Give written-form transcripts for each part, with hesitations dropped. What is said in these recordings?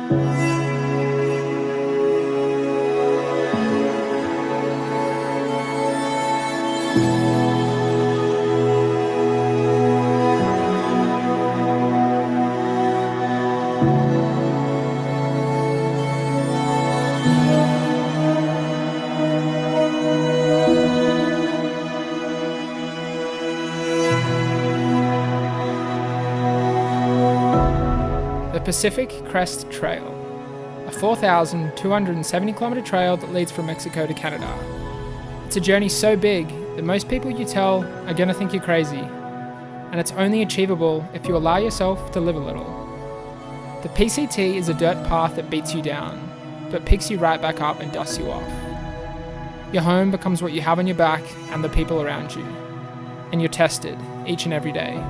The Pacific Crest Trail, a 4,270 kilometre trail that leads from Mexico to Canada. It's a journey so big that most people you tell are going to think you're crazy, and it's only achievable if you allow yourself to live a little. The PCT is a dirt path that beats you down, but picks you right back up and dusts you off. Your home becomes what you have on your back and the people around you, and you're tested each and every day.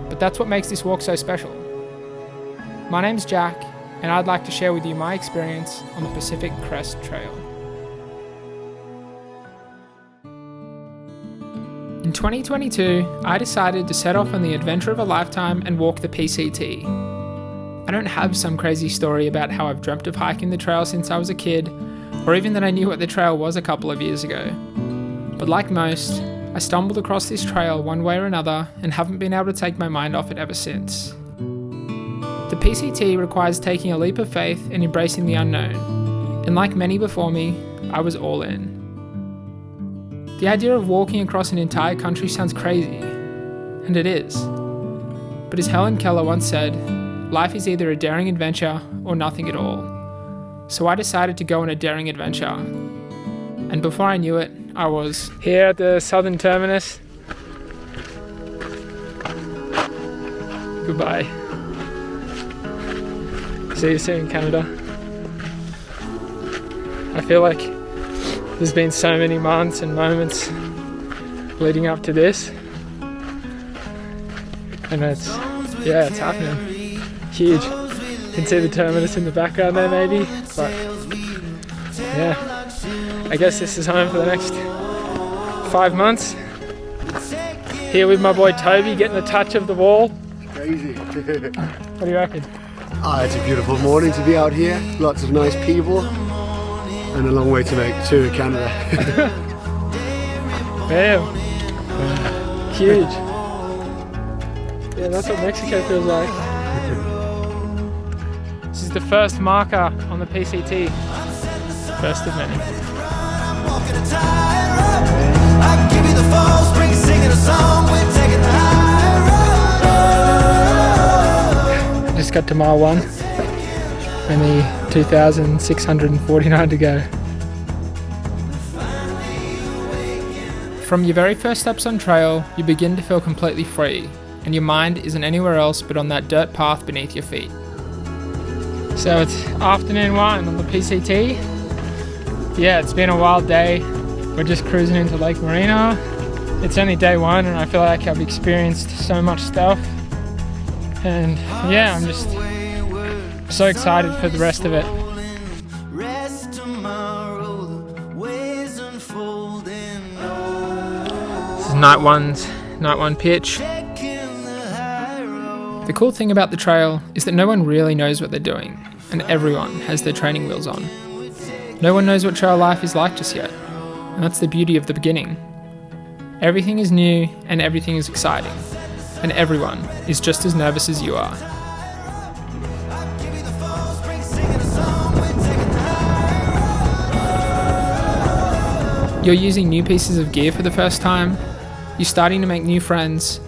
But that's what makes this walk so special. My name's Jack, and I'd like to share with you my experience on the Pacific Crest Trail. In 2022, I decided to set off on the adventure of a lifetime and walk the PCT. I don't have some crazy story about how I've dreamt of hiking the trail since I was a kid, or even that I knew what the trail was a couple of years ago. But like most, I stumbled across this trail one way or another and haven't been able to take my mind off it ever since. The PCT requires taking a leap of faith and embracing the unknown, and like many before me, I was all in. The idea of walking across an entire country sounds crazy, and it is. But as Helen Keller once said, life is either a daring adventure or nothing at all. So I decided to go on a daring adventure, and before I knew it, I was here at the southern terminus. Goodbye. See you soon, Canada. I feel like there's been so many months and moments leading up to this, and it's happening. Huge. You can see the terminus in the background there maybe, but yeah, I guess this is home for the next 5 months. Here with my boy Toby, getting a touch of the wall. Crazy. What do you reckon? It's a beautiful morning to be out here. Lots of nice people, and a long way to make to Canada. Bam! Huge. Yeah, that's what Mexico feels like. This is the first marker on the PCT. First of many. Just got to mile 1, only 2,649 to go. From your very first steps on trail, you begin to feel completely free, and your mind isn't anywhere else but on that dirt path beneath your feet. So it's afternoon 1 on the PCT. Yeah, it's been a wild day. We're just cruising into Lake Marina. It's only day 1 and I feel like I've experienced so much stuff. And yeah, I'm just so excited for the rest of it. This is night one pitch. The cool thing about the trail is that no one really knows what they're doing, and everyone has their training wheels on. No one knows what trail life is like just yet, and that's the beauty of the beginning. Everything is new and everything is exciting, and everyone is just as nervous as you are. You're using new pieces of gear for the first time, you're starting to make new friends,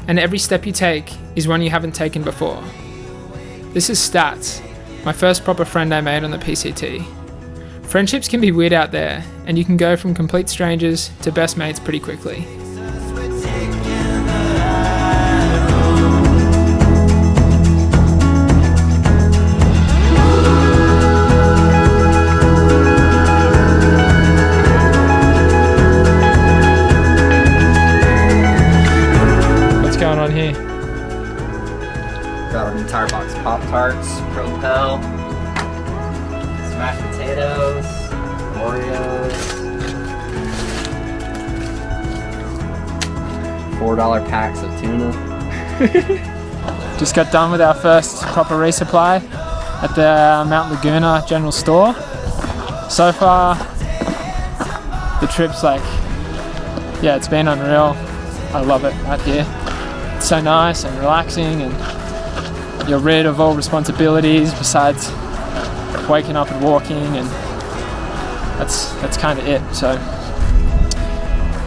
and every step you take is one you haven't taken before. This is Stats, my first proper friend I made on the PCT. Friendships can be weird out there, and you can go from complete strangers to best mates pretty quickly. On here. Got an entire box of Pop-Tarts, Propel, smashed potatoes, Oreos, $4 packs of tuna. Just got done with our first proper resupply. at the Mount Laguna General Store. So far, the trip's like, yeah, it's been unreal. I love it out here. It's so nice and relaxing, and you're rid of all responsibilities besides waking up and walking, and that's kind of it. So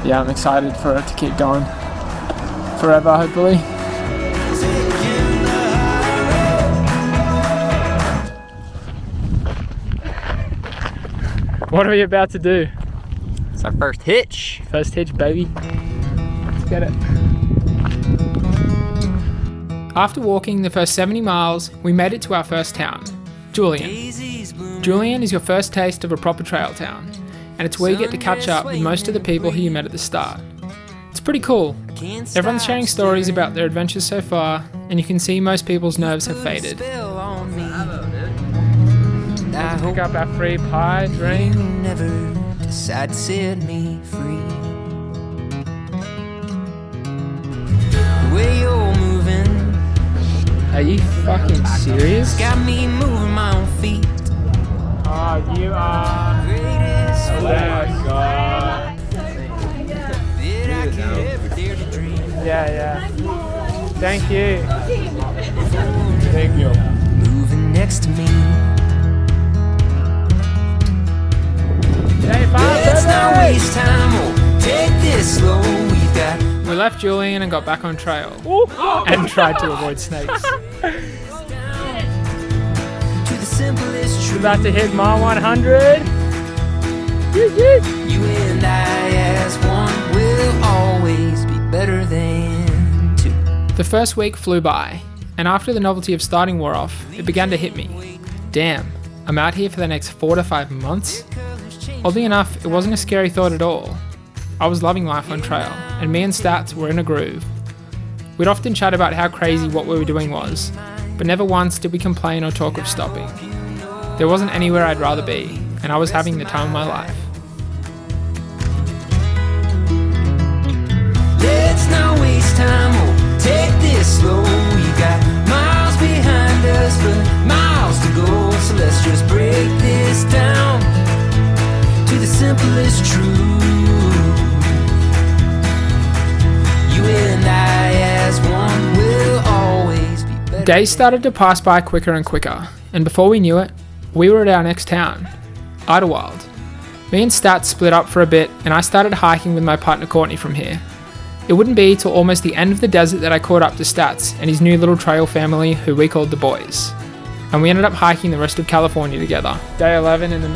yeah, I'm excited for it to keep going forever, hopefully. What are we about to do? It's our first hitch. First hitch, baby. Let's get it. After walking the first 70 miles, we made it to our first town, Julian. Julian is your first taste of a proper trail town, and it's where you get to catch up with most of the people who you met at the start. It's pretty cool. Everyone's sharing stories about their adventures so far, and you can see most people's nerves have faded. Pick up our free pie, drink. Never decide to set me free. The way you're moving, Are you fucking serious? got me moving my own feet. Oh, you are. Greatest Oh my god. that I could ever dare to dream. Yeah. Thank you. Thank you. Moving next to me. Hey, Let's not waste time. Oh, take this slow. We've got We left Julian and got back on trail and tried to avoid snakes. to the simplest We're truth. about to hit mile 100. You and I as one will always be better than two. The first week flew by, and after the novelty of starting wore off, it began to hit me. Damn, I'm out here for the next 4 to 5 months? Oddly enough, it wasn't a scary thought at all. I was loving life on trail, and me and Stats were in a groove. We'd often chat about how crazy what we were doing was, but never once did we complain or talk of stopping. There wasn't anywhere I'd rather be, and I was having the time of my life. Let's not waste time. Oh, take this slow. We got miles behind us, but miles to go. So let's just break this down to the simplest truth. You and I as one will always be better. Days started to pass by quicker and quicker, and before we knew it, we were at our next town, Idlewild. Me and Stats split up for a bit, and I started hiking with my partner Courtney from here. It wouldn't be till almost the end of the desert that I caught up to Stats and his new little trail family, who we called the Boys. And we ended up hiking the rest of California together. Day 11 in the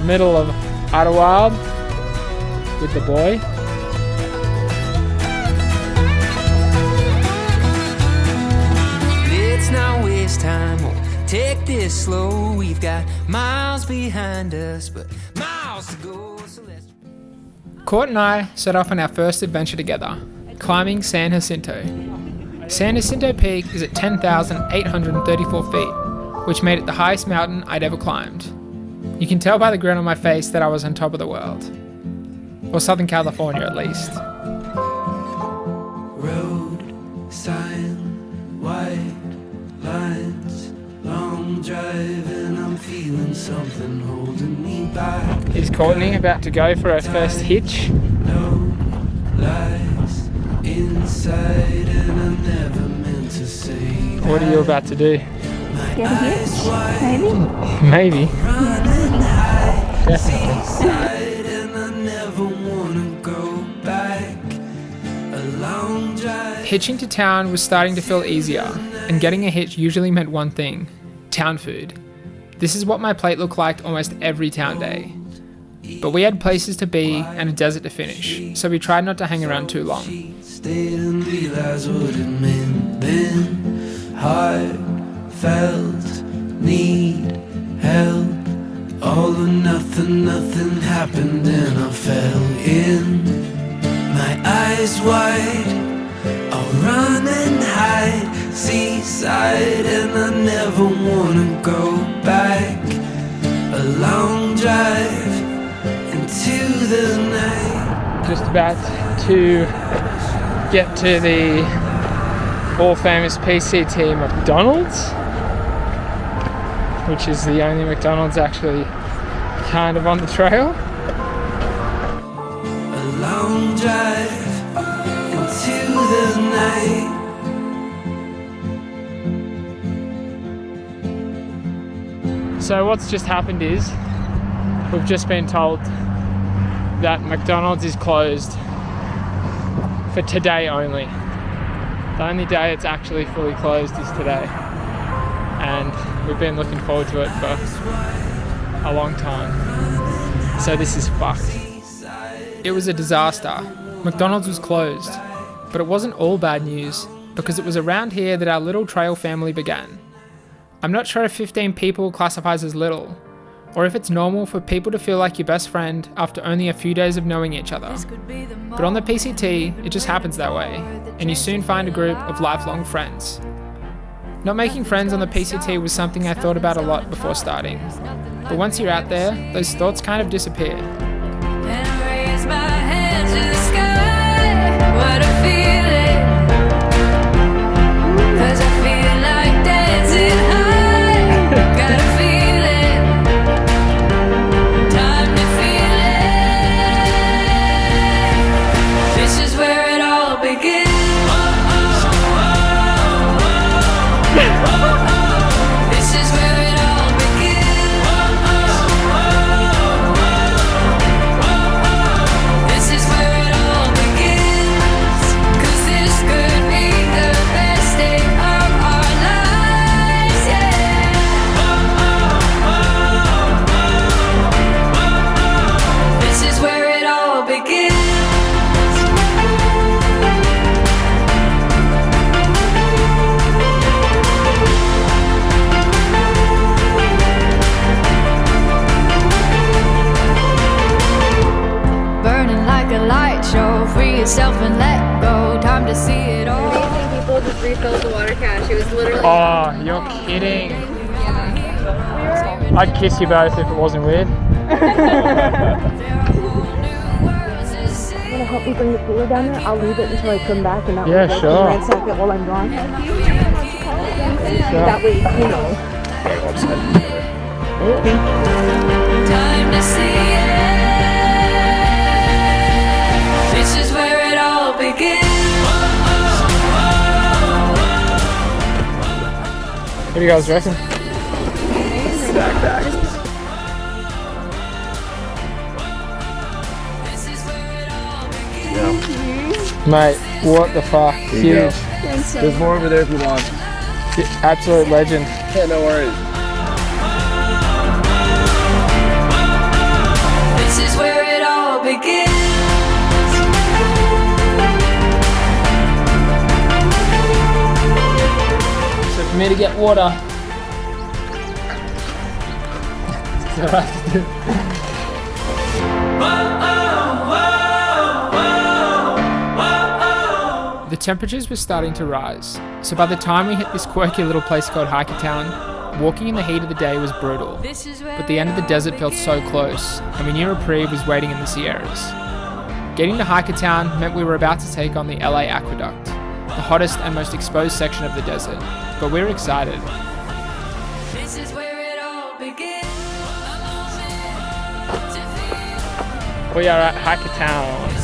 middle of Idlewild with the boy. Let's not waste time. Oh, take this slow. We've got miles behind us, but miles to go. So let's. Court and I set off on our first adventure together, climbing San Jacinto. San Jacinto Peak is at 10,834 feet, which made it the highest mountain I'd ever climbed. You can tell by the grin on my face that I was on top of the world. Or Southern California at least. Road sign, white lines, long drive, and I'm feeling something holding me back. Is Courtney about to go for her first hitch? No lies inside, and I never meant to say. What are you about to do? Get a hitch, maybe? Maybe. Running high, Definitely. seaside, and I never wanna go back. A long drive. Hitching to town was starting to feel easier, and getting a hitch usually meant one thing: town food. This is what my plate looked like almost every town day. But we had places to be and a desert to finish, so we tried not to hang around too long. Stayed and realized what it meant then. Heartfelt need help. All or nothing, nothing happened and I fell in. My eyes wide, I'll run and hide. Seaside, and I never wanna go back. A long drive into the night. Just about to get to the all famous PCT McDonald's. which is the only McDonald's actually kind of on the trail. A long drive into the night. So what's just happened is we've just been told that McDonald's is closed for today only. The only day it's actually fully closed is today, and we've been looking forward to it for a long time. So this is fucked. It was a disaster. McDonald's was closed, but it wasn't all bad news, because it was around here that our little trail family began. I'm not sure if 15 people classifies as little, or if it's normal for people to feel like your best friend after only a few days of knowing each other. But on the PCT, it just happens that way, and you soon find a group of lifelong friends. Not making friends on the PCT was something I thought about a lot before starting, but once you're out there, those thoughts kind of disappear. And raise my hands to the sky. What a feeling. 'Cause I feel like dancing high. Got a feeling. Time to feel it. This is where it all begins. This is where it all begins. This is where it all begins. 'Cause this could be the best day of our lives, yeah. This is where it all begins. Burning like a light show, free yourself and let go. Time to see it all. Amazing people just refilled the water cache. It was literally. Oh, you're kidding. I'd kiss you both if it wasn't weird. I'm gonna help me bring the cooler down there. I'll leave it until I come back, and that Yeah, way sure. ransack it while I'm gone. That way, you know. Time to see it. This is where it all begins. What do you guys reckon? This is where it all begins. Mate, what the fuck? Huge. There's more over there if you want. Absolute legend. Yeah, no worries. This is where it all begins. So for me to get water. The temperatures were starting to rise, so by the time we hit this quirky little place called Hikertown, walking in the heat of the day was brutal. But the end of the desert felt so close, and we knew reprieve was waiting in the Sierras. Getting to Hikertown meant we were about to take on the LA Aqueduct, the hottest and most exposed section of the desert, but we were excited. This is where it all begins. We are at Hikertown.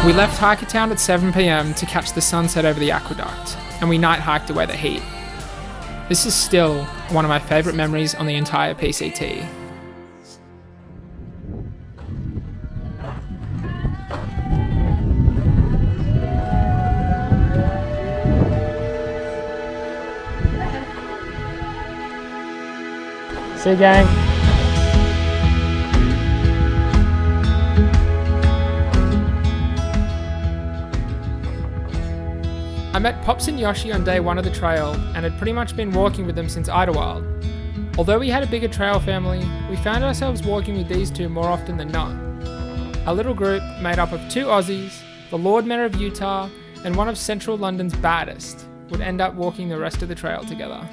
We left Hikertown at 7 PM to catch the sunset over the aqueduct, and we night hiked away the heat. This is still one of my favourite memories on the entire PCT. See you, gang. I met Pops and Yoshi on day one of the trail and had pretty much been walking with them since Idlewild. Although we had a bigger trail family, we found ourselves walking with these two more often than not. A little group made up of 2 Aussies, the Lord Mayor of Utah, and one of central London's baddest would end up walking the rest of the trail together.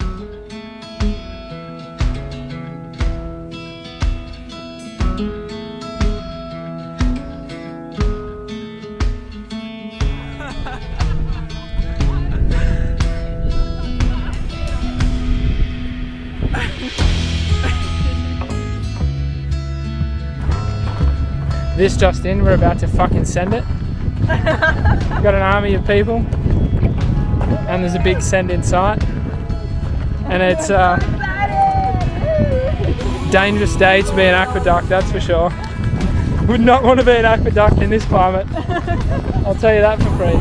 This just in, we're about to fucking send it. Got an army of people, and there's a big send in sight, and it's a dangerous day to be an aqueduct, that's for sure. Would not want to be an aqueduct in this climate. I'll tell you that for free.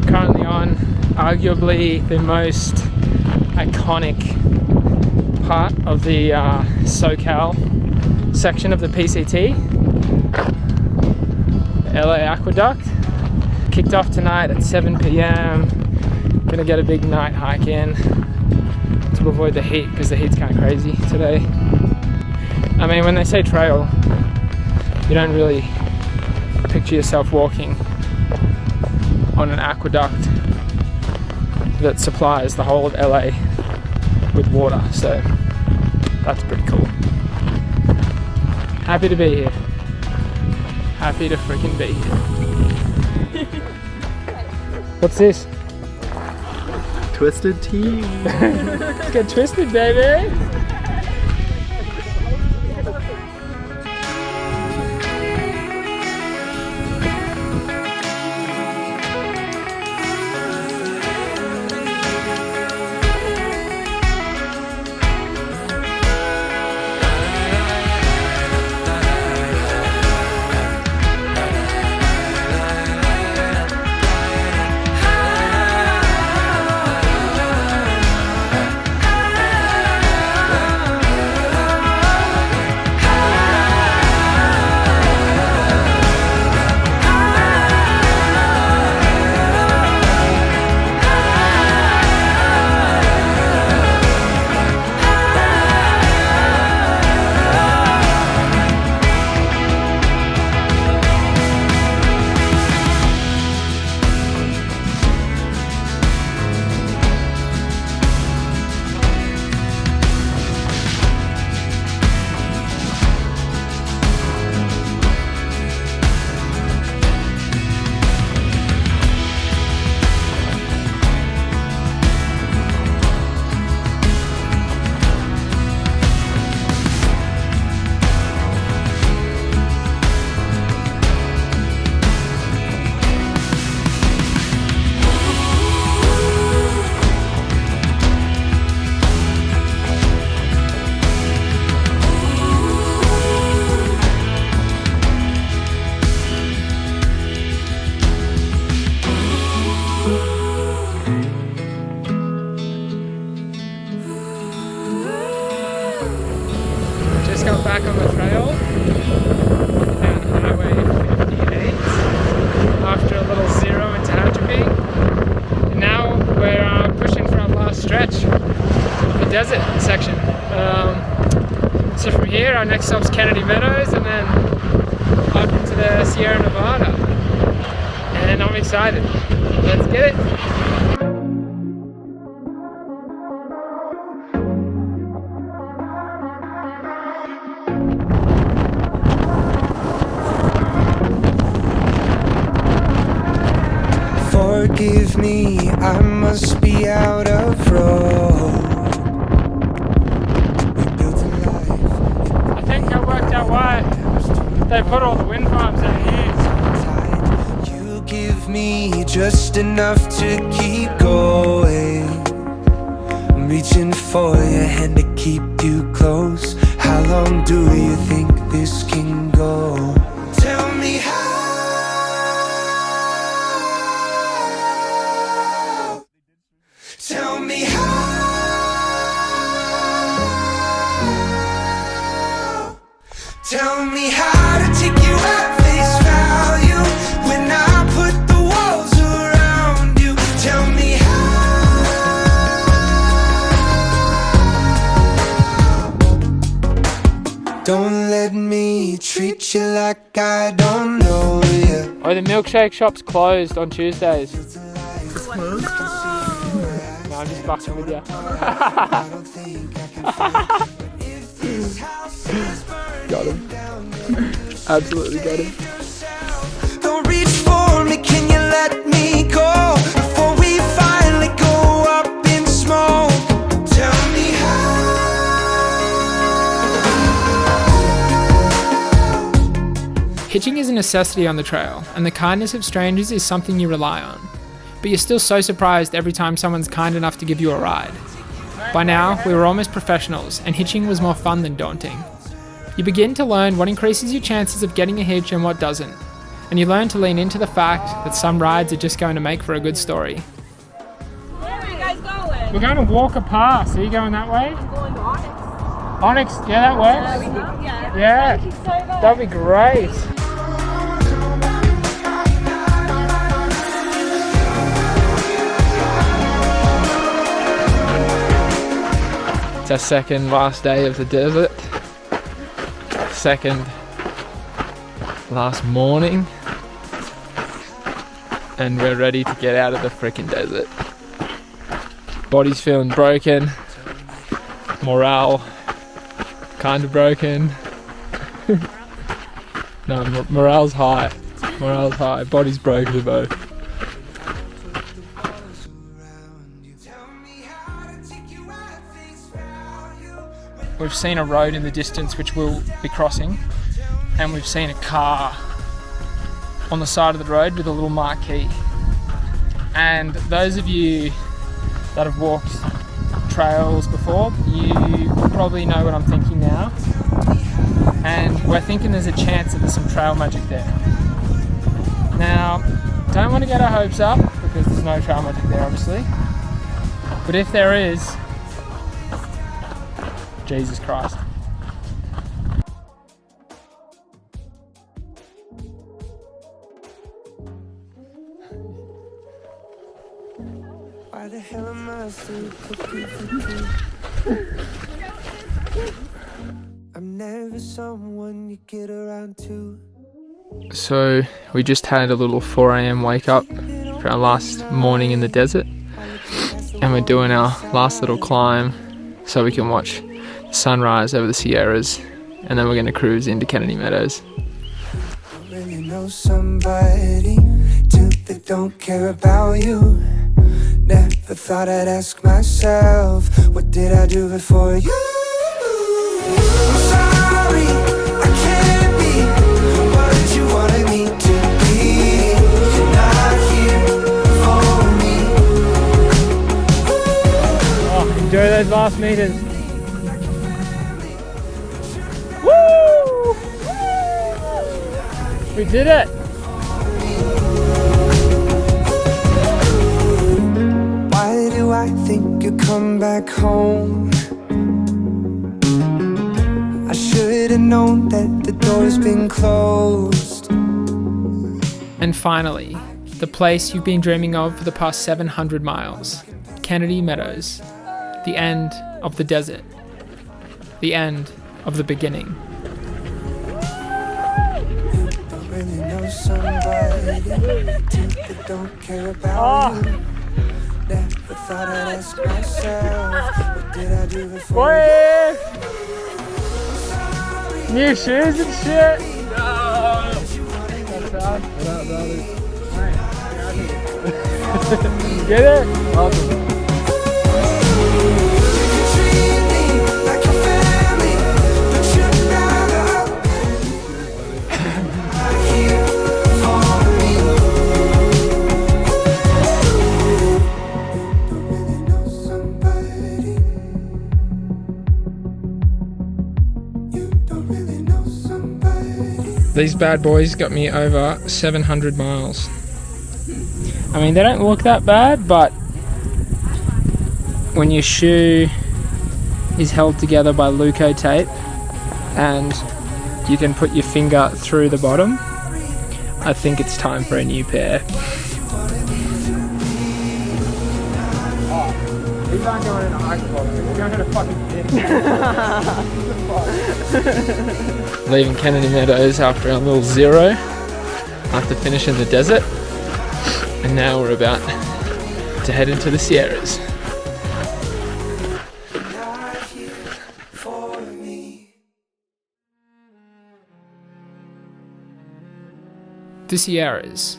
Currently on arguably the most iconic part of the SoCal section of the PCT, the LA Aqueduct. Kicked off tonight at 7 p.m. Gonna get a big night hike in to avoid the heat, because the heat's kind of crazy today. I mean, when they say trail, you don't really picture yourself walking on an aqueduct that supplies the whole of LA with water, so that's pretty cool. Happy to be here. Happy to freaking be here. What's this? Twisted tea. Let's get twisted, baby. Just got back on the trail down Highway 58 after a little zero into Atropine, and now we're pushing for our last stretch, the desert section. So from here our next stop's Kennedy Meadows, and then up into the Sierra Nevada, and I'm excited. Let's get it. Forgive me, I must be out of road. We built a life. I think I worked out why they put all the wind farms out here. You give me just enough to keep going. I'm reaching for your hand to keep you close. How long do you think this can go? Tell me how. Tell me how. Tell me how to take you at face value when I put the walls around you. Tell me how. Don't let me treat you like I don't know you. Oh, the milkshake shop's closed on Tuesdays. It's closed. No, I'm just fucking with you. Got him. Absolutely got him. Don't reach for me, can you let me go before we finally go up in smoke? Tell me how. Hitching is a necessity on the trail, and the kindness of strangers is something you rely on. But you're still so surprised every time someone's kind enough to give you a ride. By now, we were almost professionals, and hitching was more fun than daunting. You begin to learn what increases your chances of getting a hitch and what doesn't, and you learn to lean into the fact that some rides are just going to make for a good story. Where are you guys going? We're going to Walker Pass. Are you going that way? I'm going to Onyx. Onyx, yeah, that works. Yeah, Thank you so much. that'd be great. It's our second last day of the desert. Second last morning. And we're ready to get out of the frickin' desert. Body's feeling broken. Morale kind of broken. No, morale's high. Morale's high. Body's broken though. We've seen a road in the distance which we'll be crossing, and we've seen a car on the side of the road with a little marquee. And those of you that have walked trails before, you probably know what I'm thinking now. And we're thinking there's a chance that there's some trail magic there. Now, don't want to get our hopes up because there's no trail magic there obviously. But if there is, Jesus Christ. Why the hell am I still cooking for tea? I'm never someone you get around to. So we just had a little 4 a.m. wake up for our last morning in the desert, and we're doing our last little climb so we can watch the sunrise over the Sierras, and then we're going to cruise into Kennedy Meadows. I really know somebody till they don't care about you. Never thought I'd ask myself, what did I do before you? I'm sorry, I can't be what you wanted me to be. You're not here for me. Oh, enjoy those last meters. Woo! We did it! Why do I think you come back home? I should have known that the door's been closed. And finally, the place you've been dreaming of for the past 700 miles, Kennedy Meadows. The end of the desert. The end of the beginning. Don't really know somebody that don't care about you. Never thought I'd ask myself, what did I do before you? New shoes and shit! Get it? Awesome. Treat me like a family, but you're not here for me. Don't really know somebody. You don't really know somebody. These bad boys got me over 700 miles. I mean, they don't look that bad, but when your shoe is held together by Luco tape and you can put your finger through the bottom, I think it's time for a new pair. Oh, these aren't going in a icebox, they're going in a fucking bin. Leaving Kennedy Meadows after our little zero, after finishing the desert, and now we're about to head into the Sierras. The Sierras.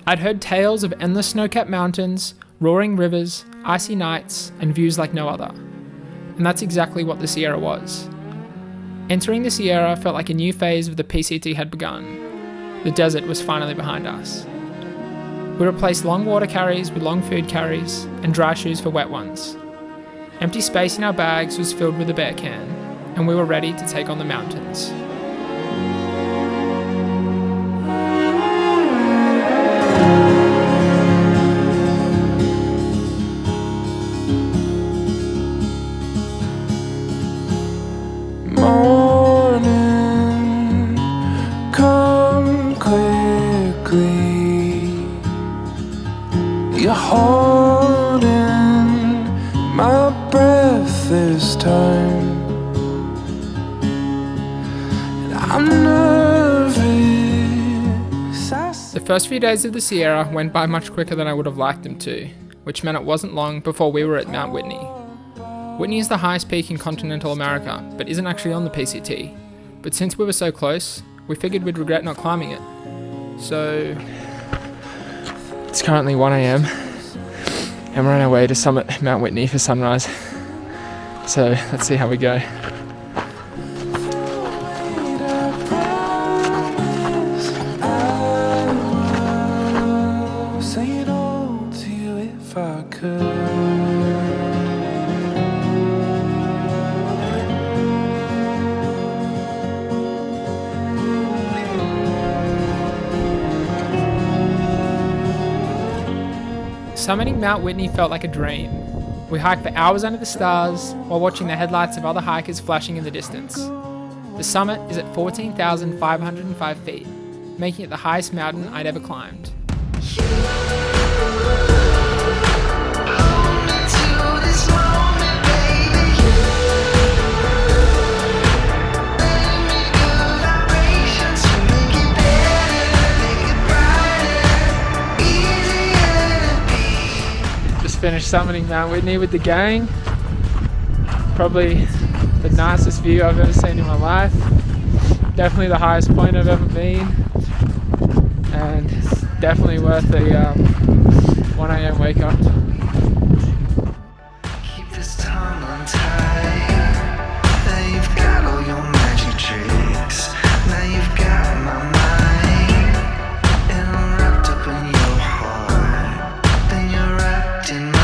I'd heard tales of endless snow-capped mountains, roaring rivers, icy nights, and views like no other. And that's exactly what the Sierra was. Entering the Sierra felt like a new phase of the PCT had begun. The desert was finally behind us. We replaced long water carries with long food carries, and dry shoes for wet ones. Empty space in our bags was filled with a bear can, and we were ready to take on the mountains. Morning, come quickly. You're holding my breath this time, and I'm nervous. The first few days of the Sierra went by much quicker than I would have liked them to, which meant it wasn't long before we were at Mount Whitney. Whitney is the highest peak in continental America, but isn't actually on the PCT. But since we were so close, we figured we'd regret not climbing it. So, it's currently 1 a.m. and we're on our way to summit Mount Whitney for sunrise. So, let's see how we go. Say it all to you if I could. Summiting Mount Whitney felt like a dream. We hiked for hours under the stars while watching the headlights of other hikers flashing in the distance. The summit is at 14,505 feet, making it the highest mountain I'd ever climbed. Finished summiting Mount Whitney with the gang. Probably the nicest view I've ever seen in my life. Definitely the highest point I've ever been. And definitely worth the 1 a.m. wake up. Keep this tongue untied. Now you've got all your magic tricks. Now you've got my mind. And I'm wrapped up in your heart. Then you're wrapped in mine.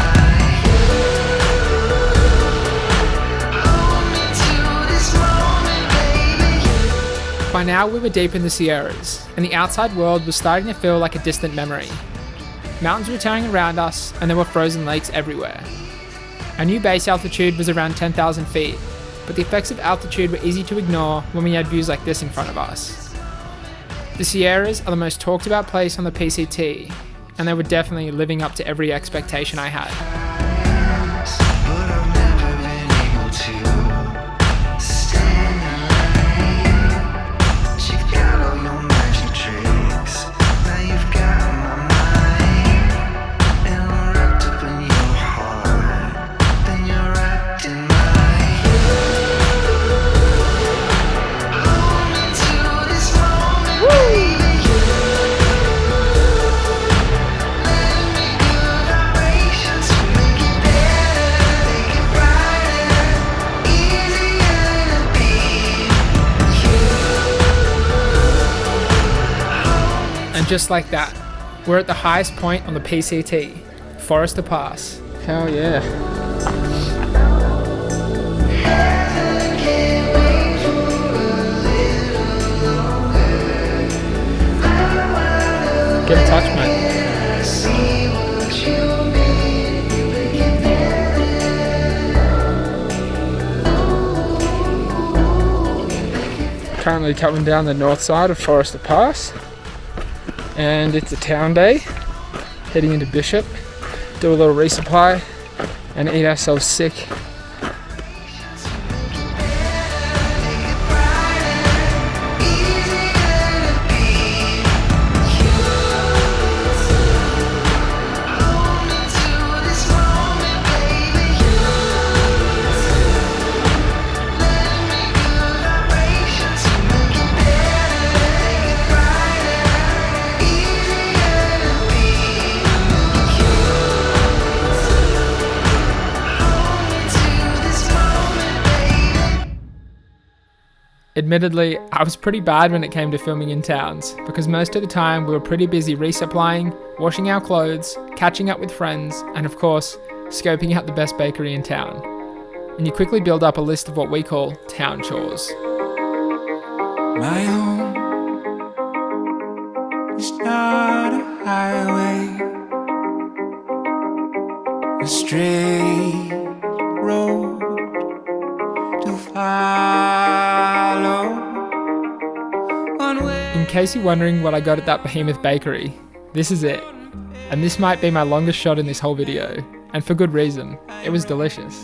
Hold me to this moment, baby. By now we were deep in the Sierras, and the outside world was starting to feel like a distant memory. Mountains were towering around us, and there were frozen lakes everywhere. Our new base altitude was around 10,000 feet, but the effects of altitude were easy to ignore when we had views like this in front of us. The Sierras are the most talked about place on the PCT, and they were definitely living up to every expectation I had. But I've never been able to stand in line. You've got all your magic tricks. Now you've got my mind. And I'm wrapped up in your heart. Then you're wrapped in mine. Hold me to this moment, baby. And just like that, we're at the highest point on the PCT, Forester Pass. Hell yeah. Get in touch, mate. Currently coming down the north side of Forester Pass, and it's a town day. Heading into Bishop, do a little resupply, and eat ourselves sick. Admittedly, I was pretty bad when it came to filming in towns, because most of the time we were pretty busy resupplying, washing our clothes, catching up with friends, and of course, scoping out the best bakery in town. And you quickly build up a list of what we call town chores. My home is not a highway, a straight road to follow. In case you're wondering what I got at that behemoth bakery, this is it. And this might be my longest shot in this whole video, and for good reason. It was delicious.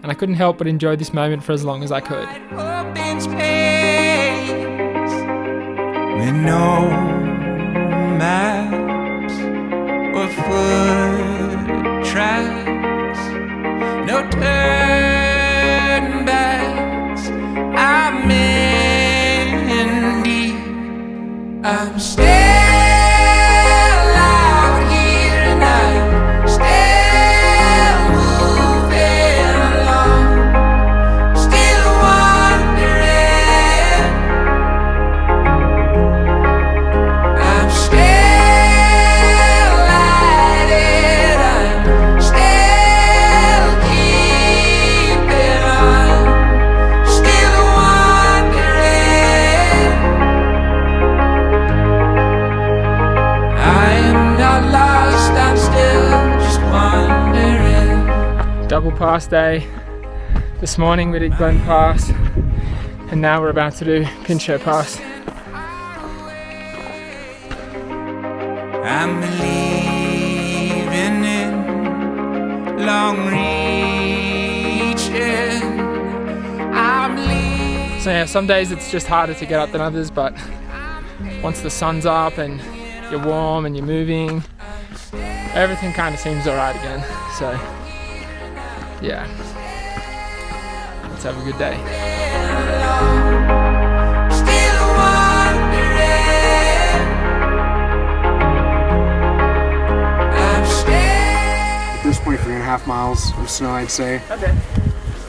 And I couldn't help but enjoy this moment for as long as I could. Open space with no maps or foot tracks, no turn backs. I'm in deep. I'm still out here and I'm still moving along, still wondering. I'm still at it, I'm still keeping on, still wondering. I am not lost, I'm still just wondering. Double pass day. This morning we did Glen Pass, and now we're about to do Pinchot Pass. I'm believing in long reaching. I'm leaving. So yeah, some days it's just harder to get up than others, but once the sun's up and you're warm and you're moving, everything kind of seems alright again. So yeah, let's have a good day. Still wondering. I'm still. At this point, 3.5 miles of snow, I'd say. Okay.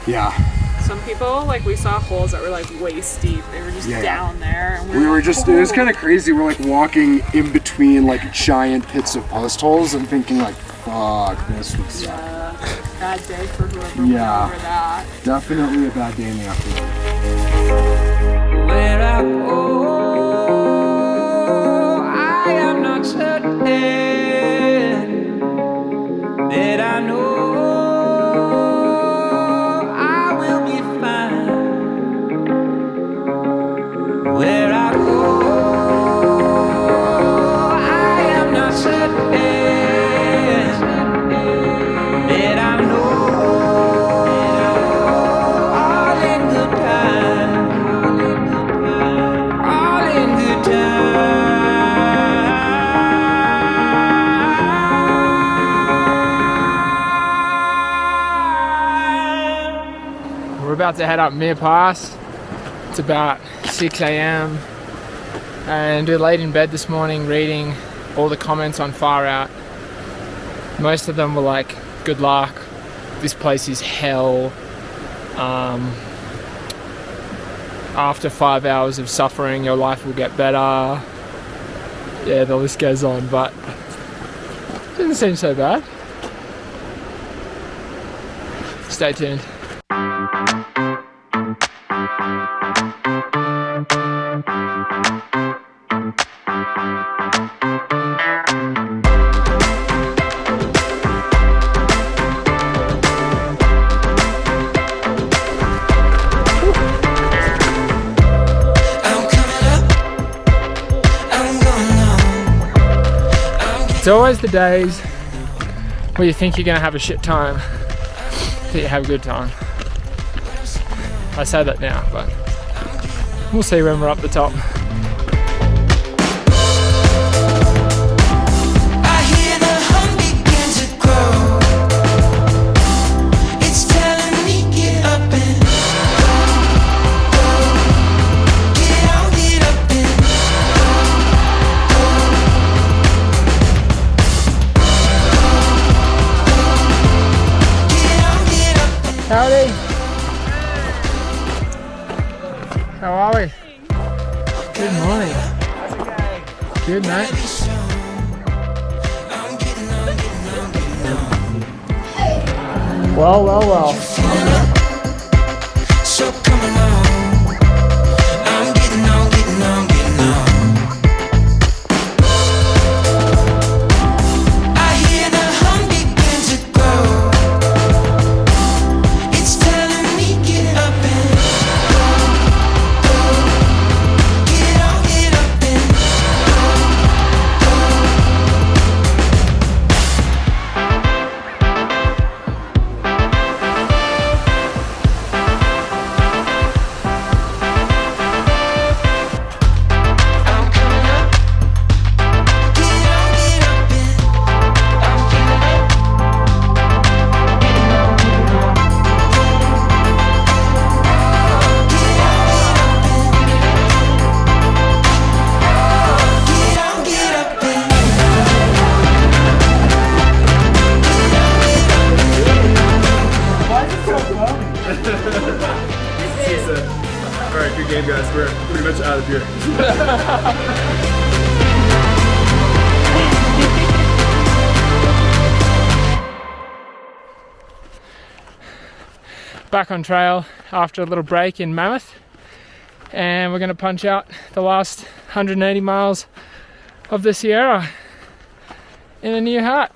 Yeah. Some people, like, we saw holes that were like waist deep. They were just Yeah. down there. And We were just, it was kind of crazy. We're like walking in between like giant pits of post holes and thinking like, fuck, this would suck. Bad day for whoever Yeah. went over that. Definitely a bad day in the afternoon. Where I go, I am not certain that I know I will be fine. Where I go, I am not certain that I know all in good time. All in good time. We're about to head up Mere Pass. It's about 6 a.m. and we're late in bed this morning reading all the comments on Far Out. Most of them were like, good luck, this place is hell, after 5 hours of suffering your life will get better. Yeah, the list goes on, but it doesn't seem so bad. Stay tuned. It's always the days where you think you're gonna have a shit time that you have a good time. I say that now, but we'll see when we're up the top. I hear the hum begin to grow. It's telling me get up and go. Get out, get up and Howdy! How are Good morning. Good night. Well. So come along. I'm getting on. I hear the hum begin to grow. It's telling me get up and go. Get up and Alright, good game guys, we're pretty much out of here. Back on trail after a little break in Mammoth, and we're going to punch out the last 180 miles of the Sierra in a new hat.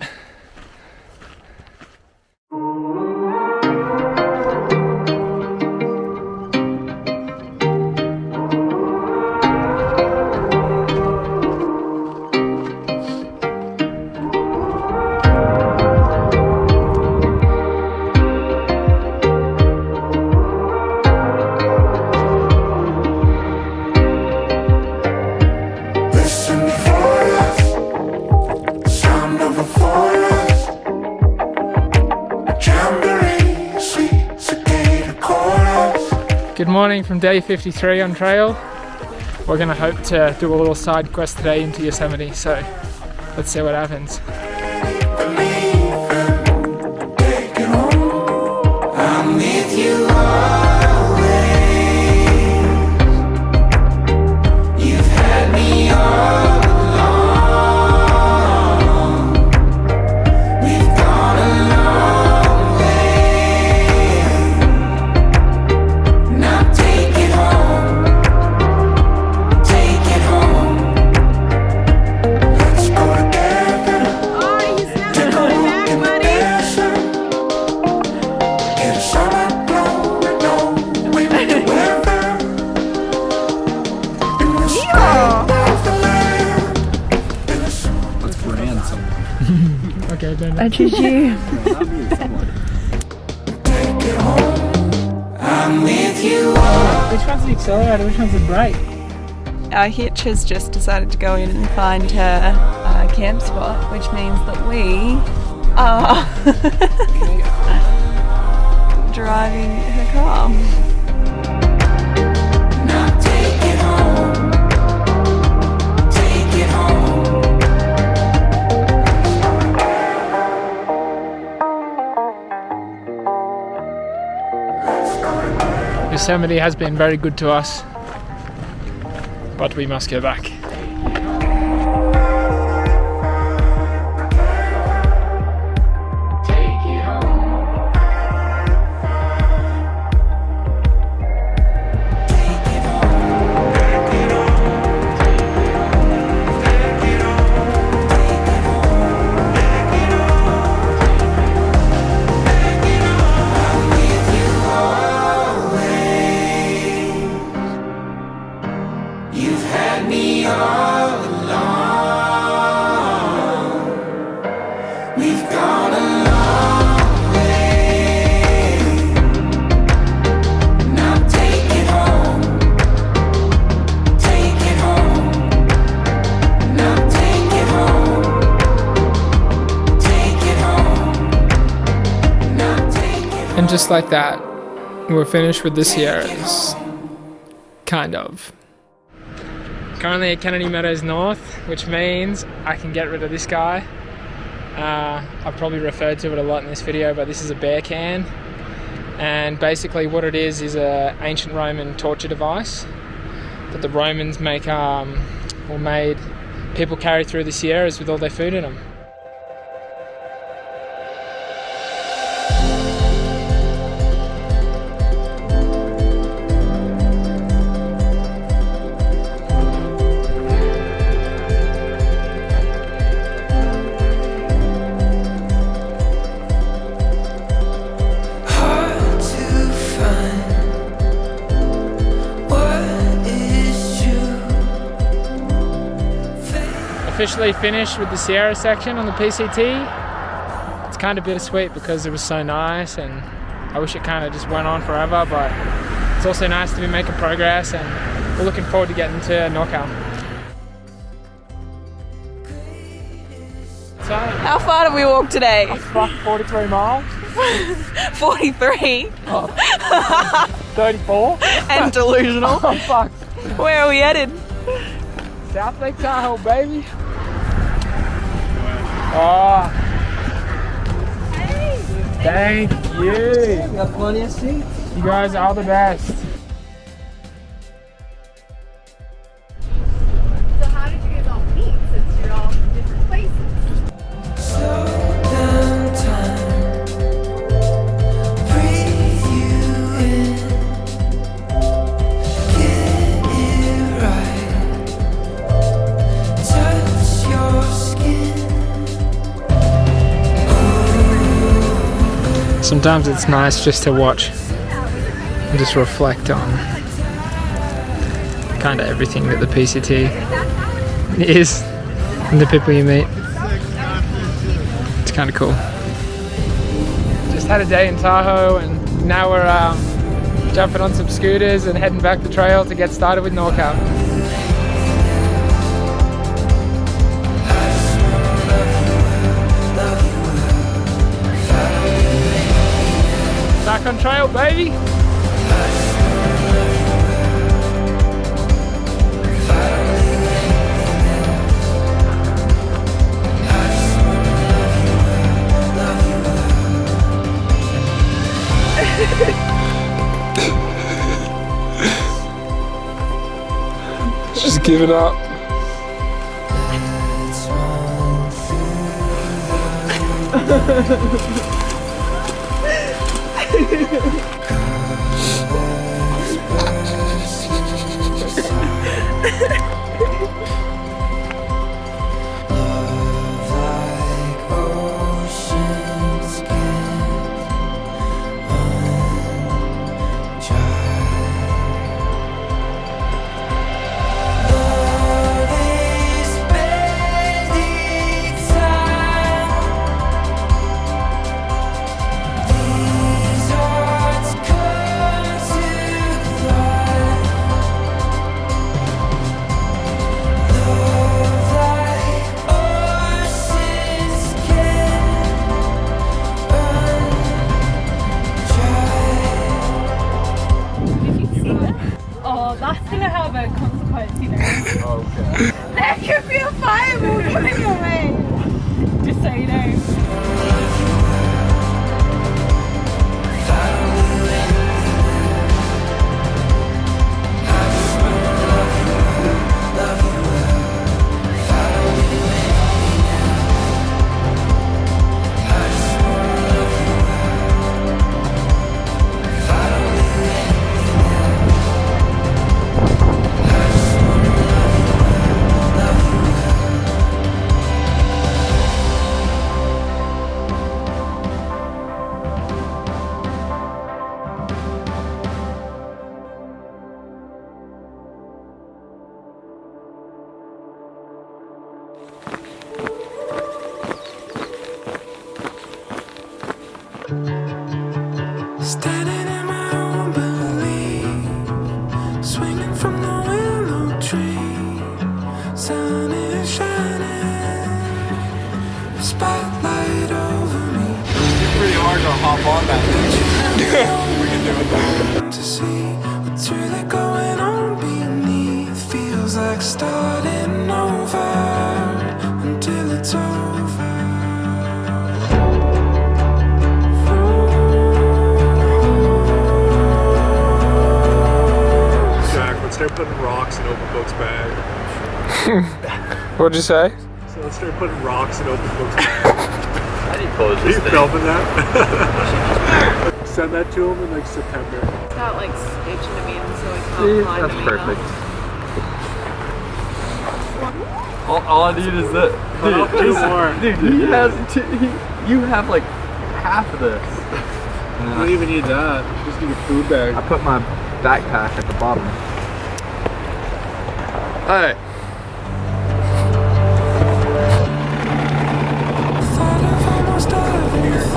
Good morning from day 53 on trail. We're going to hope to do a little side quest today into Yosemite, so let's see what happens. I'm with you always. You've had me all along. We've gone a long way. Now take it home. Take it home. Let's go together. Oh, he's never going back, buddy. Get a summer glow with no winter weather. In the sky of the land. Let's brand someone. Okay, then. I choose you. Take it home. I'm with you all. Which one's the accelerator? Which one's the brake? Our hitch has just decided to go in and find her camp spot, which means that we are driving her car. Now take it home. Take it home. Yosemite has been very good to us, but we must go back. You've had me all along. We've gone a long way. Now take it home. Take it home. Now take it home. Take it home. Now take it home. And just like that, we're finished with the Sierras. Kind of. Currently at Kennedy Meadows North, which means I can get rid of this guy. I've probably referred to it a lot in this video, but this is a bear can. And basically what it is a ancient Roman torture device. that the Romans made people carry through the Sierras with all their food in them. Officially finished with the Sierra section on the PCT. It's kind of bittersweet because it was so nice and I wish it kind of just went on forever, but it's also nice to be making progress and we're looking forward to getting to NorCal. So, How far did we walk today? 43 miles. 43. 34. And delusional. Oh fuck. Where are we headed? South Lake Tahoe, baby. Oh. Hey. Thank you. We got plenty of seats. You guys are the best. So how did you guys all meet since you're all from different places? Slow down time, breathe you in, get it right, touch your skin. Sometimes it's nice just to watch and just reflect on kind of everything that the PCT is and the people you meet. It's kind of cool. Just had a day in Tahoe and now we're jumping on some scooters and heading back the trail to get started with NorCal. Back on trail, baby! Just give it up. Oh, that's gonna have a consequence, you know. Okay. There could be a fireball coming your way. Just so you know. Standing in my own belief, swinging from the willow tree, sun is shining, spotlight over me. It's pretty hard to hop on that. We can do it. To see what's really going on beneath, feels like starting over until it's over. Start putting rocks and What'd you say? So let's start putting rocks in open books. How do you close Are this you thing? filming that? Send that to him in like September. It's not like itching to me, and so it's not See, flying that's to me, perfect. All I need is that. I'll do more. Dude, he has you have like half of this. You don't even need that. You just need a food bag. I put my backpack at the bottom. Hey.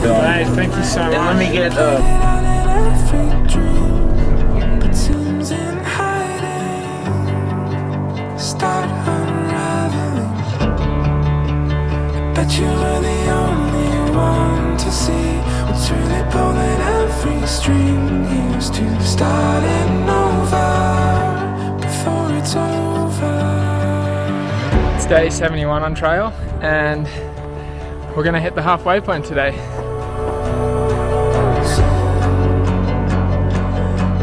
Hey, thank you so much. Let me get Start unraveling. Bet you were the only one to see what's really pulling every string. Here's to starting over before it's over. It's day 71 on trail, and we're gonna hit the halfway point today.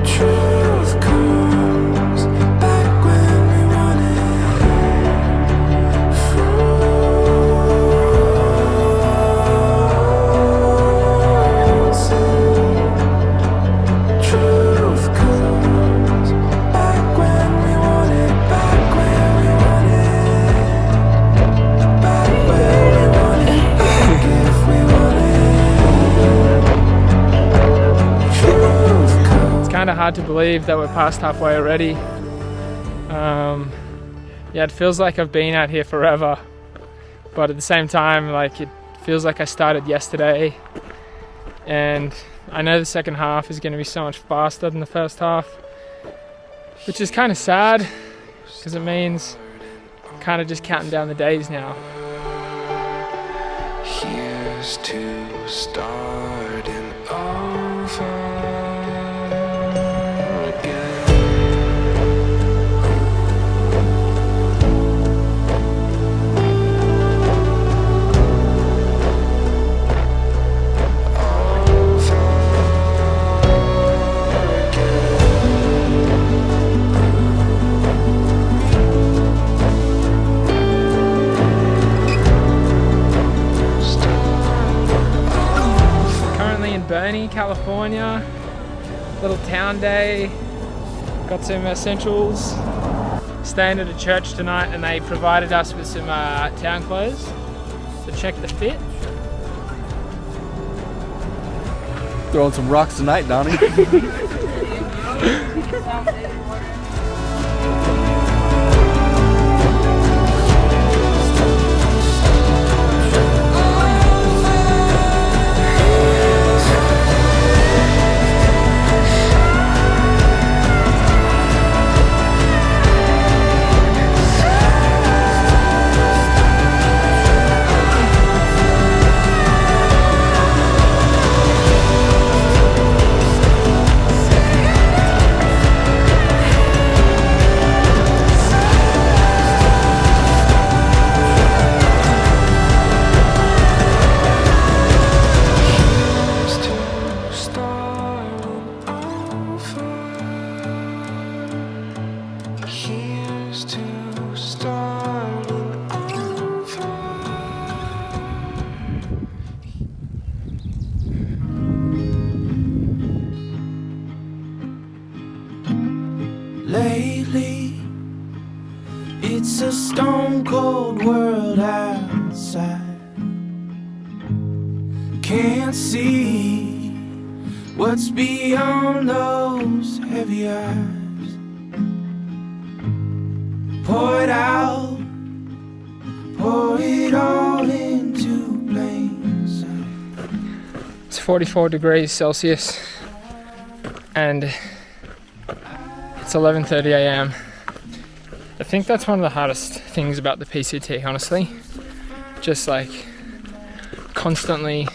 Truth comes back when we want it. Truth comes back when we want it. Back when we want it. Back when we want it. Back if we want it. Truth comes. It's kind of hard to believe that we're past halfway already. Yeah, it feels like I've been out here forever, but at the same time, like, it feels like I started yesterday, and I know the second half is going to be so much faster than the first half, which is kind of sad because it means I'm kind of just counting down the days now. Here's to starting over again. Currently in Bernie, California, little town day, got some essentials, staying at a church tonight, and they provided us with some town clothes, so check the fit. Throwing some rocks tonight, Donnie. Here's to starting over. Here's to starting over. Lately, it's a stone cold world outside. Can't see what's beyond those heavy eyes. Pour it out, pour it all into plain sight. It's 44 degrees Celsius, and it's 11:30 a.m. I think that's one of the hardest things about the PCT, honestly. Just like constantly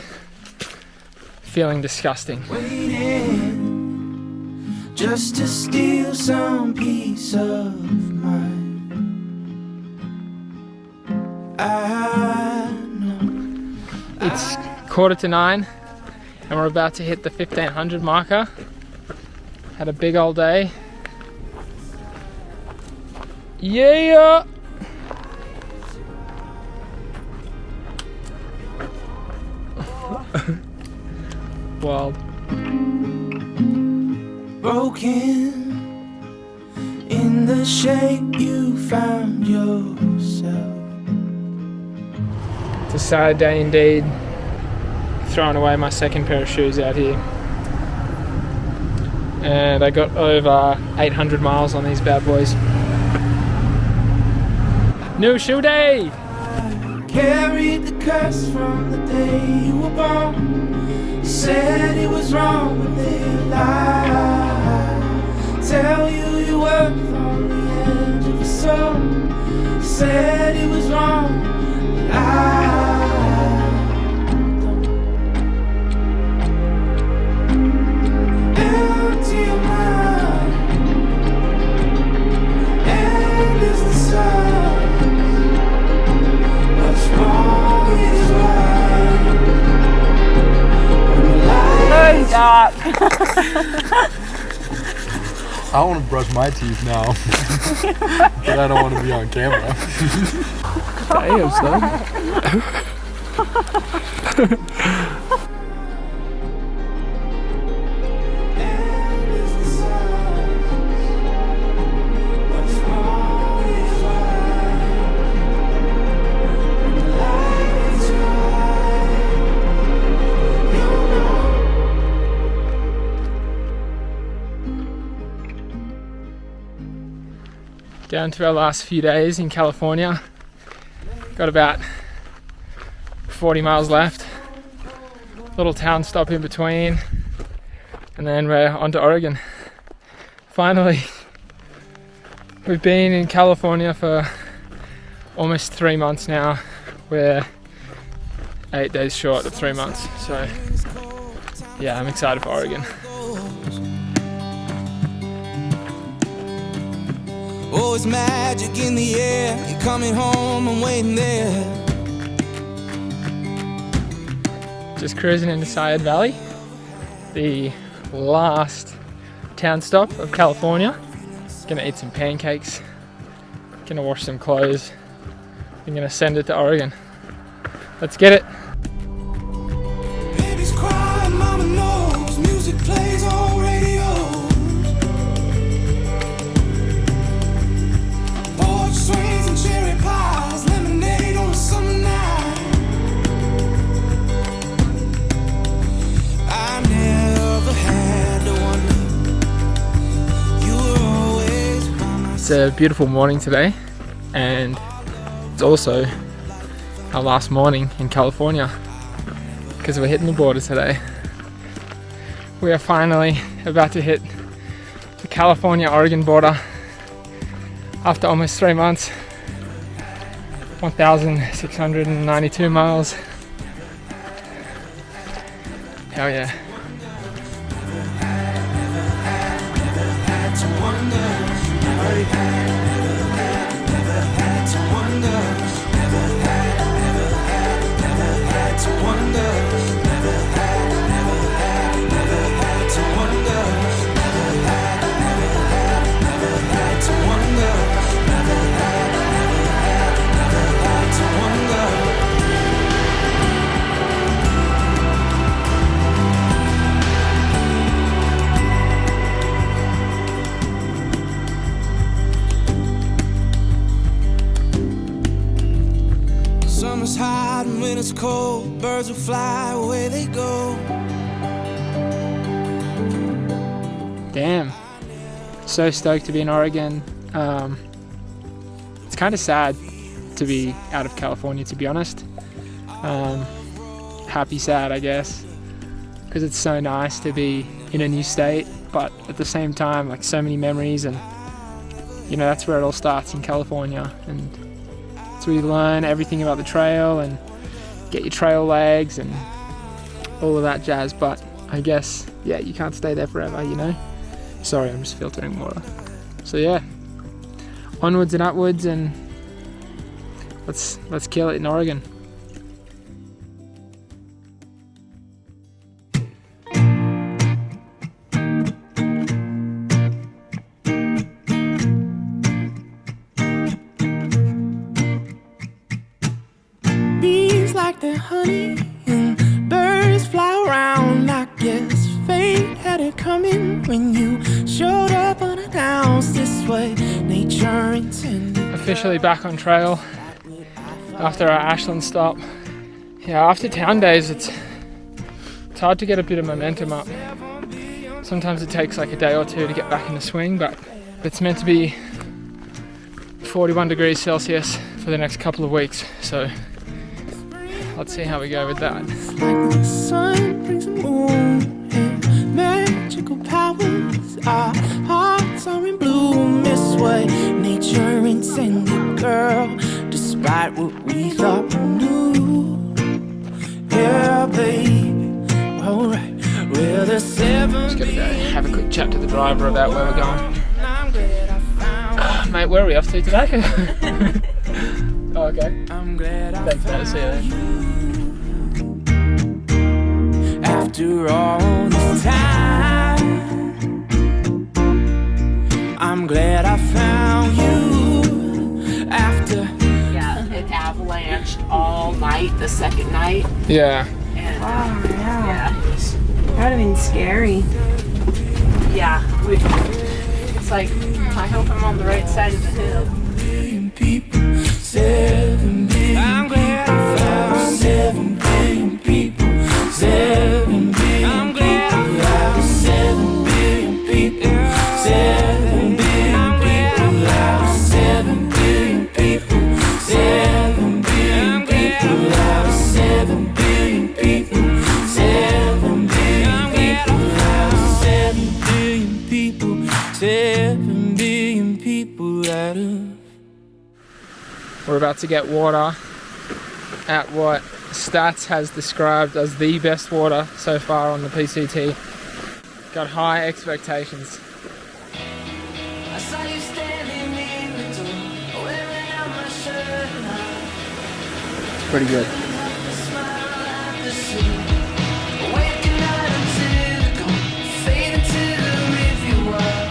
feeling disgusting. Waiting just to steal some peace of mind. I know It's 8:45, and we're about to hit the 1500 marker. Had a big old day. Yeah! Wild. Broken in the shape you found yourself. It's a sad day indeed. Throwing away my second pair of shoes out here. And I got over 800 miles on these bad boys. New shoe day! Carried the curse from the day you were born. You said it was wrong, but they lied. Tell you your worth on the edge of a soul. You said it was wrong, but I don't. Empty your mind, and is the sun. What's wrong is right. Stop. I want to brush my teeth now. But I don't want to be on camera. Damn, son. Down to our last few days in California. Got about 40 miles left. Little town stop in between. And then we're on to Oregon. Finally. We've been in California for almost 3 months now. We're 8 days short of 3 months. So yeah, I'm excited for Oregon. Oh, it's magic in the air. You're coming home and waiting there. Just cruising into Sayad Valley, the last town stop of California. Gonna eat some pancakes, gonna wash some clothes, and gonna send it to Oregon. Let's get it. Baby's crying, mama knows. Music plays on radio. Porch swings and cherry pies, lemonade on a summer night. I never had to wonder. You were always by my It's a beautiful morning today, and it's also our last morning in California because we're hitting the border today. We are finally about to hit the California-Oregon border after almost 3 months. 1,692 miles. Hell yeah. Summer's hot and when it's cold, birds will fly away they go. Damn. So stoked to be in Oregon. It's kind of sad to be out of California, to be honest. Happy sad, I guess, because it's so nice to be in a new state, but at the same time, like, so many memories, and you know, that's where it all starts, in California, and it's where you learn everything about the trail and get your trail legs and all of that jazz. But I guess, yeah, you can't stay there forever, you know. Sorry, I'm just filtering water. So yeah, onwards and upwards, and let's kill it in Oregon. Bees like their honey and birds coming when you showed up unannounced this way. Nature intended. Officially back on trail after our Ashland stop. Yeah, after town days, it's hard to get a bit of momentum up. Sometimes it takes like a day or two to get back in the swing, but it's meant to be 41 degrees Celsius for the next couple of weeks, so let's see how we go with that. Like the sun brings the moon and magical powers. Our hearts are in bloom this way. Nature intended, girl, despite what we thought we knew. Yeah, baby, alright. We're the seven. Just gotta go have a quick chat to the driver about where we're going. Mate, where are we off to today? Oh, okay. I'm glad I Thanks, mate. See you then. After all this time, I'm glad I found you. After Yeah, it avalanched all night the second night. Yeah. And, yeah. it was, That would have been scary. yeah, it's like, I hope I'm on the right side of the hill. people, 7 billion. I'm glad I found 7 billion people. 7 billion. I'm glad I found 7 billion people. 7 billion people. 7 billion people. 7 billion people. 7 billion people. 7 billion people. 7 billion people. 7 billion people out of. We're about to get water at what Stats has described as the best water so far on the PCT. Got high expectations. I saw you standing in the door, wearing out my shirt. It's pretty good. Smile at the sea, waking night until the dawn, fading to the river wall.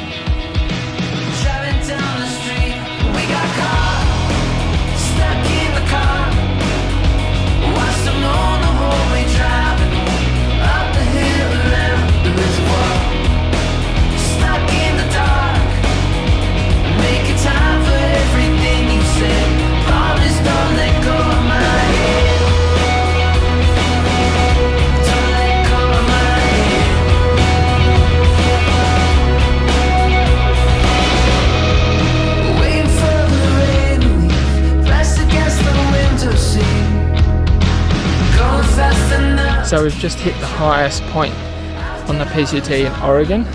Driving down the street, we got caught, stuck in the car. Watched them on the whole way driving up the hill around the reservoir. Stuck in the dark, making time for everything you said. Promise don't let go of my head. Don't let go of my head. Waiting for the rain to leave, pressed against the window seat. Going fast enough. So we've just hit the highest point on the PCT in Oregon.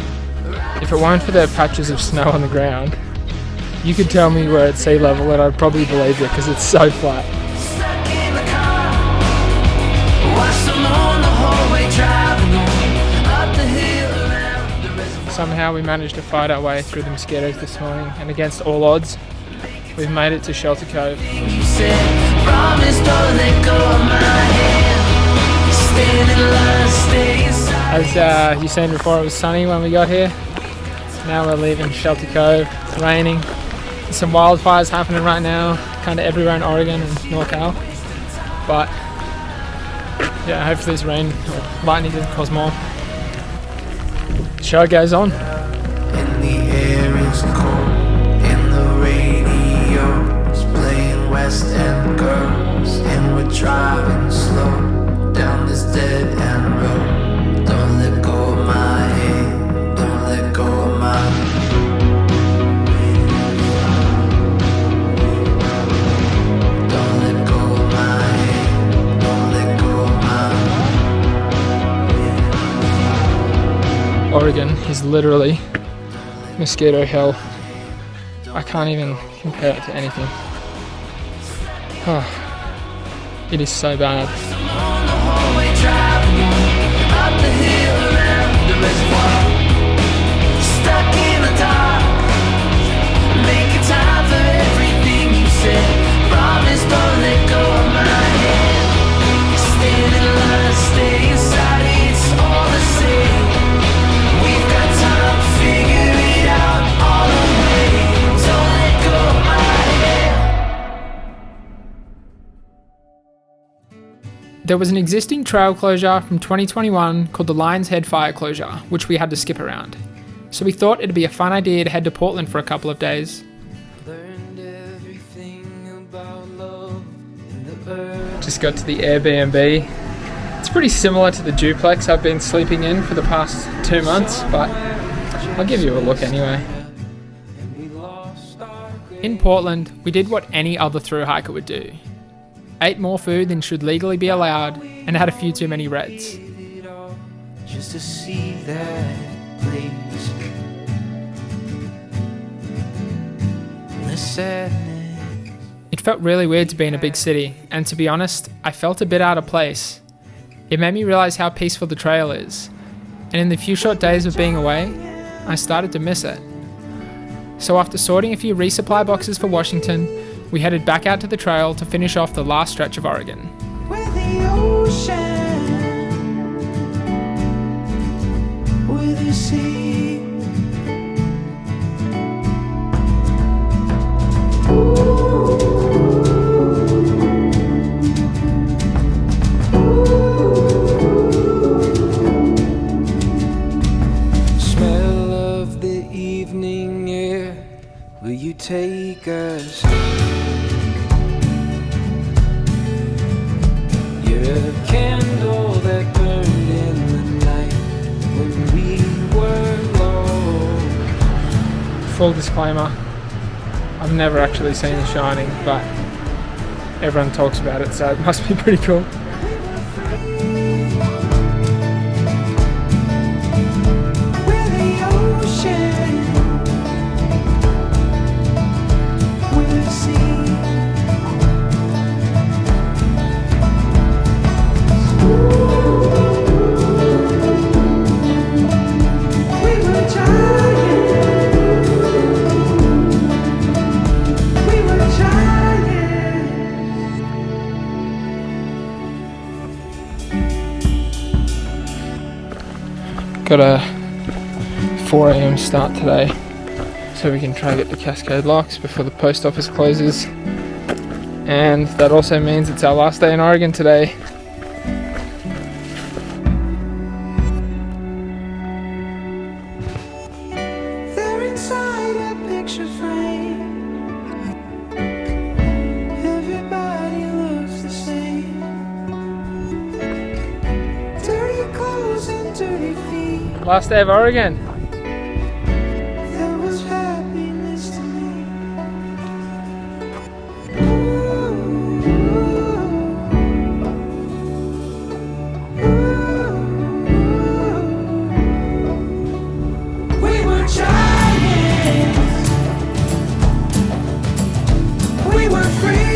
If it weren't for the patches of snow on the ground, you could tell me we're at sea level and I'd probably believe it because it's so flat. Stuck in the car, watched them on the whole way driving up the hill around the reservoir. Somehow we managed to fight our way through the mosquitoes this morning, and against all odds, we've made it to Shelter Cove. You said, promise don't let go of my hand. Stand in line, stay inside. As you seen before, it was sunny when we got here. Now we're leaving Shelter Cove. It's raining. There's some wildfires happening right now, kind of everywhere in Oregon and NorCal. But yeah, hopefully this rain or lightning doesn't cause more. The show goes on. And the air is cold, and the radio's playing West End girls, and we're driving slow down this dead end road. Don't let go of my hand, don't let go of my. Don't let go of my hand, don't let go of my. Oregon is literally mosquito hell. I can't even compare it to anything. It is so bad. On the whole way driving up the hill around the reservoir. Stuck in the dark, making time for everything you said. Promise don't let go of my hand. Stand in line, stay inside, it's all the same. We've got time to figure it out all the way. Don't let go of my hand. There was an existing trail closure from 2021 called the Lion's Head Fire Closure, which we had to skip around. So we thought it'd be a fun idea to head to Portland for a couple of days. Just got to the Airbnb. It's pretty similar to the duplex I've been sleeping in for the past 2 months, but I'll give you a look anyway. In Portland, we did what any other thru hiker would do. Ate more food than should legally be allowed, and had a few too many Reds. Just to see that place. The sadness. It felt really weird to be in a big city, and to be honest, I felt a bit out of place. It made me realise how peaceful the trail is, and in the few short days of being away, I started to miss it. So after sorting a few resupply boxes for Washington, we headed back out to the trail to finish off the last stretch of Oregon. Where the ocean, where the sea. Smell of the evening air, will you take us? A candle that burned in the night when we were lost. Full disclaimer, I've never actually seen The Shining, but everyone talks about it, so it must be pretty cool. Where the ocean, where the sea. Got a 4 a.m. start today, so we can try to get to Cascade Locks before the post office closes. And that also means it's our last day in Oregon today. They're inside a picture frame. Everybody looks the same. Dirty clothes and dirty feet. Last day of Oregon. There was happiness to me. We were giants. We were free.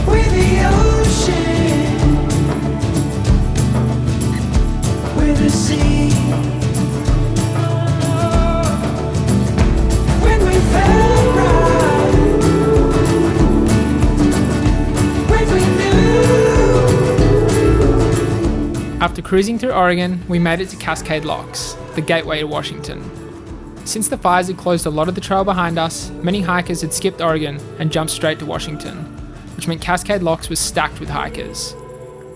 With the ocean, with the sea. When we felt right, when we knew. After cruising through Oregon, we made it to Cascade Locks, the gateway to Washington. Since the fires had closed a lot of the trail behind us, many hikers had skipped Oregon and jumped straight to Washington, which meant Cascade Locks was stacked with hikers.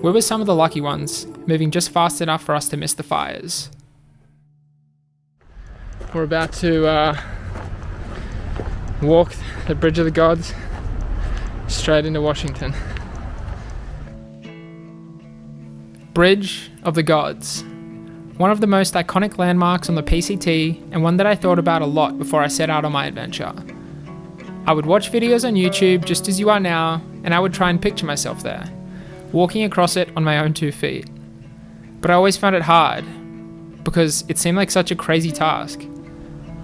We were some of the lucky ones, moving just fast enough for us to miss the fires. We're about to walk the Bridge of the Gods straight into Washington. Bridge of the Gods. One of the most iconic landmarks on the PCT, and one that I thought about a lot before I set out on my adventure. I would watch videos on YouTube just as you are now, and I would try and picture myself there, walking across it on my own 2 feet. But I always found it hard, because it seemed like such a crazy task.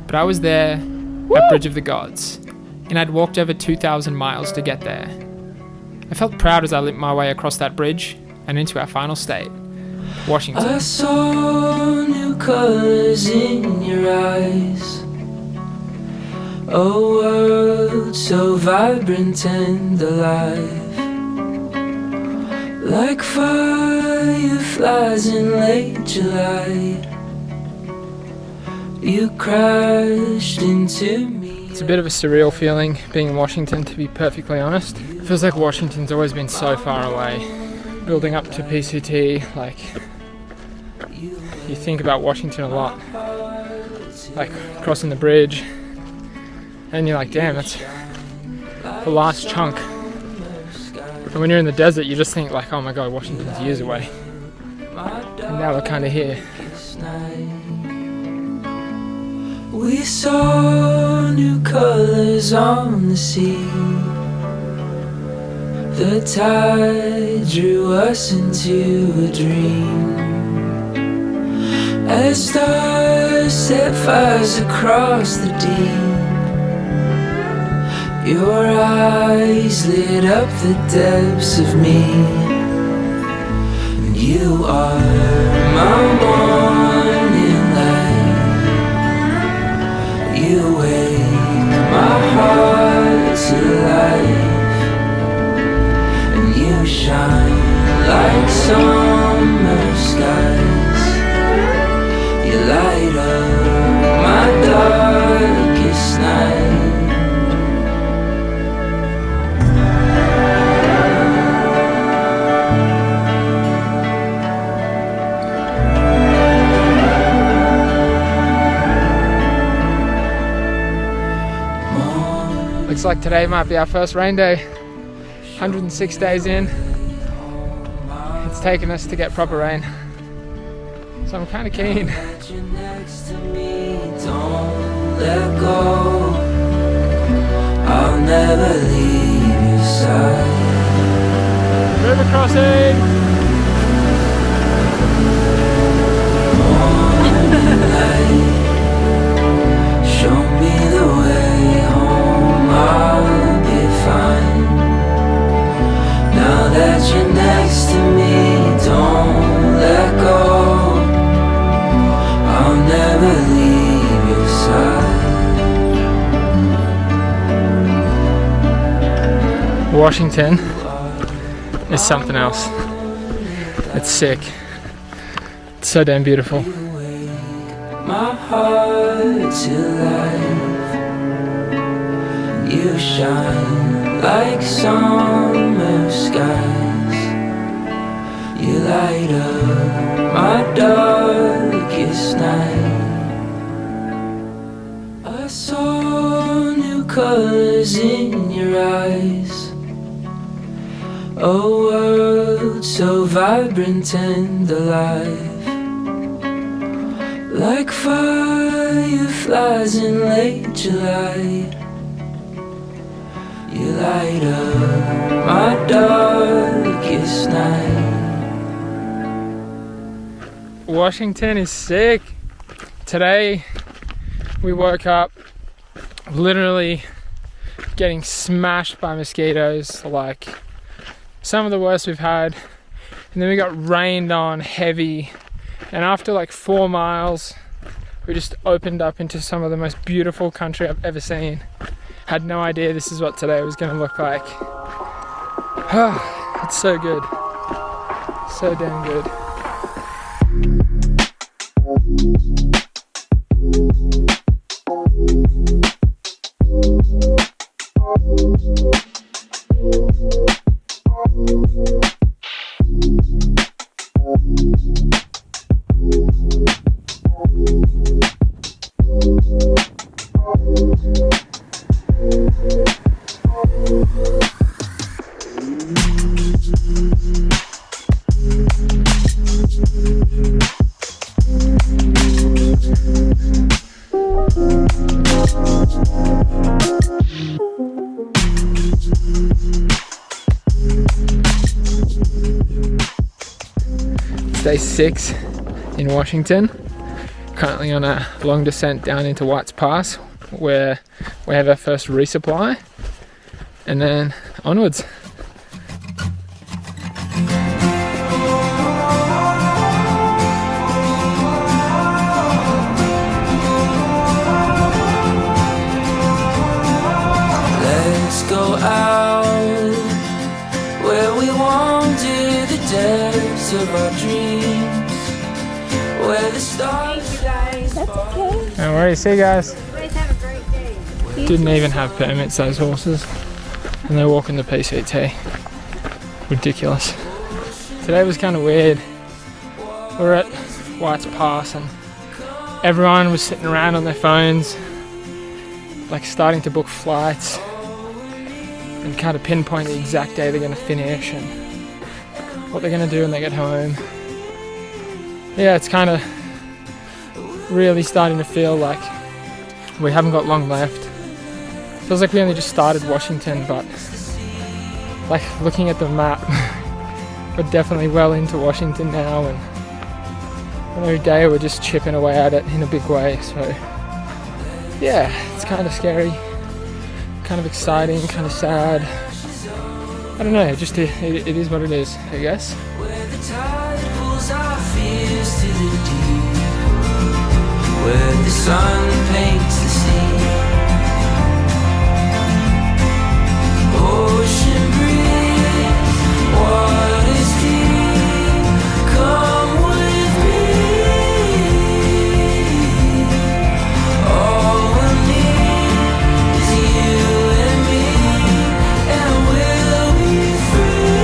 But I was there at Bridge of the Gods, and I'd walked over 2,000 miles to get there. I felt proud as I limped my way across that bridge and into our final state, Washington. I saw new colors in your eyes. A world so vibrant and alive, like fireflies in late July. You crashed into me. It's a bit of a surreal feeling being in Washington, to be perfectly honest. It feels like Washington's always been so far away. Building up to PCT, like, you think about Washington a lot. Like, crossing the bridge, and you're like, damn, that's the last chunk. And when you're in the desert, you just think like, oh my god, Washington's years away. And now we're kind of here. We saw new colors on the sea. The tide drew us into a dream. As stars set fires across the deep, your eyes lit up the depths of me. And you are my morning light. You wake my heart to life. And you shine like summer skies. You light up my darkest night. Looks like today might be our first rain day. 106 days in. It's taken us to get proper rain. So I'm kind of keen. Don't let go. I'll never leave your side. River crossing! Show me the way home, I'll be fine. Now that you're next to me, don't let go. I'll never leave your side. Washington is something else. It's sick. It's so damn beautiful. My heart to life. You shine like summer skies. You light up my darkest night. I saw new colors in your eyes. A world so vibrant and alive. Like fireflies in late July. You light up my darkest night. Washington is sick. Today we woke up literally getting smashed by mosquitoes, like some of the worst we've had. And then we got rained on heavy. And after like 4 miles, we just opened up into some of the most beautiful country I've ever seen. Had no idea this is what today was going to look like. It's so good. So damn good. Day 6 in Washington. Currently on a long descent down into White's Pass, where we have our first resupply, and then onwards. Let's go out where we wander the depths of our dreams, where the stars. No worries, see you guys. Guys have a great day. Didn't even have permits, those horses. And they're walking the PCT. Ridiculous. Today was kind of weird. We're at White's Pass and everyone was sitting around on their phones, like starting to book flights and kind of pinpoint the exact day they're going to finish and what they're going to do when they get home. Yeah, it's kind of really starting to feel like we haven't got long left. Feels like we only just started Washington, but like looking at the map, we're definitely well into Washington now, and every day we're just chipping away at it in a big way. So yeah, it's kind of scary, kind of exciting, kind of sad. I don't know, just it is what it is, I guess. Where the tide pulls our fears to the deep, where the sun paints the sea. Ocean breeze, waters deep, come with me. All we need is you and me, and we'll be free.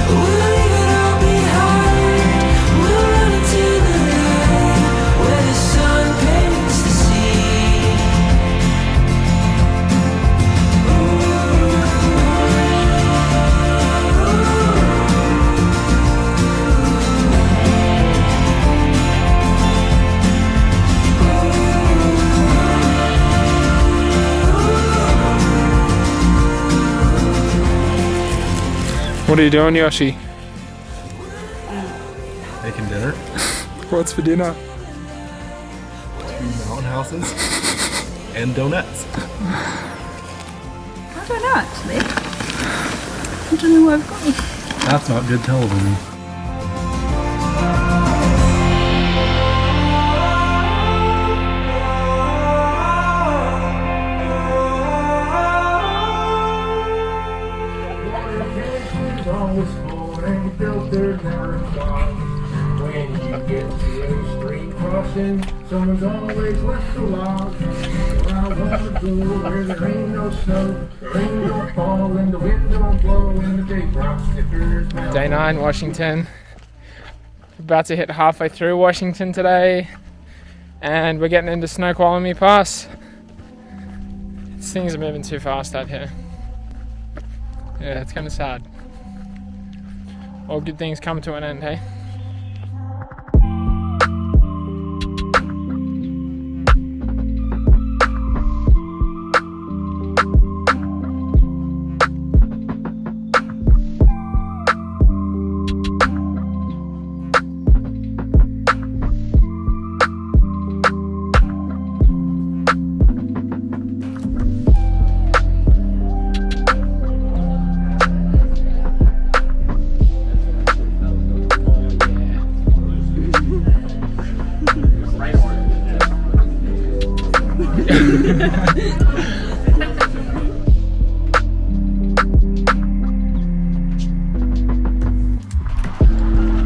We'll leave it all behind, we'll run into the light, where the sun paints the sea. What are you doing, Yoshi? Making dinner. What's for dinner? 2 mountain houses and donuts. I don't know actually. I don't know where I've gone. That's not good television. Someone's always left the log. Where I wanna go, where there ain't no snow, the rain don't fall and the wind don't blow, and the big rock stickers melt. Day 9, Washington. About to hit halfway through Washington today, and we're getting into Snoqualmie Pass. Things are moving too fast out here. Yeah, it's kind of sad. All good things come to an end, hey?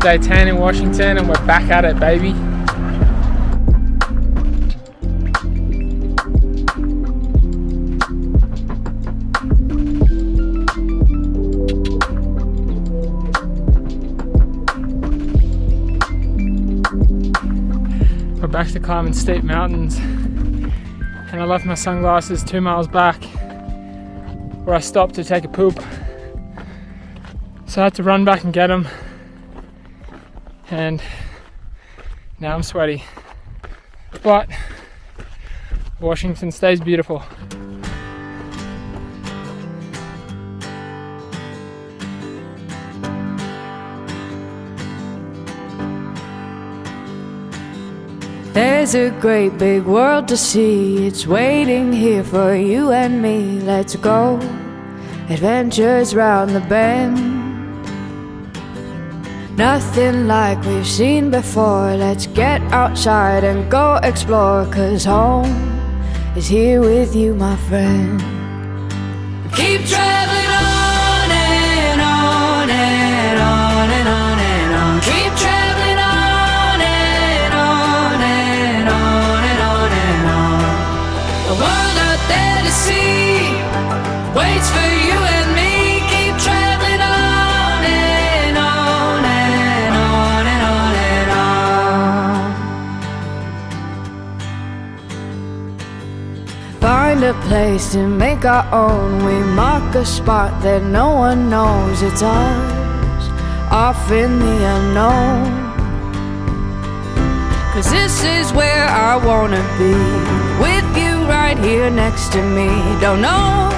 Day 10 in Washington and we're back at it, baby. We're back to climbing steep mountains, and I left my sunglasses 2 miles back where I stopped to take a poop, so I had to run back and get them. And now I'm sweaty, but Washington stays beautiful. There's a great big world to see, it's waiting here for you and me. Let's go, adventures round the bend. Nothing like we've seen before. Let's get outside and go explore, 'cause home is here with you, my friend. Keep traveling on and on and on and on and on. Keep traveling on and on and on and on and on. place to make our own. We mark a spot that no one knows. It's ours, off in the unknown. 'Cause this is where I wanna be, with you right here next to me. Don't know,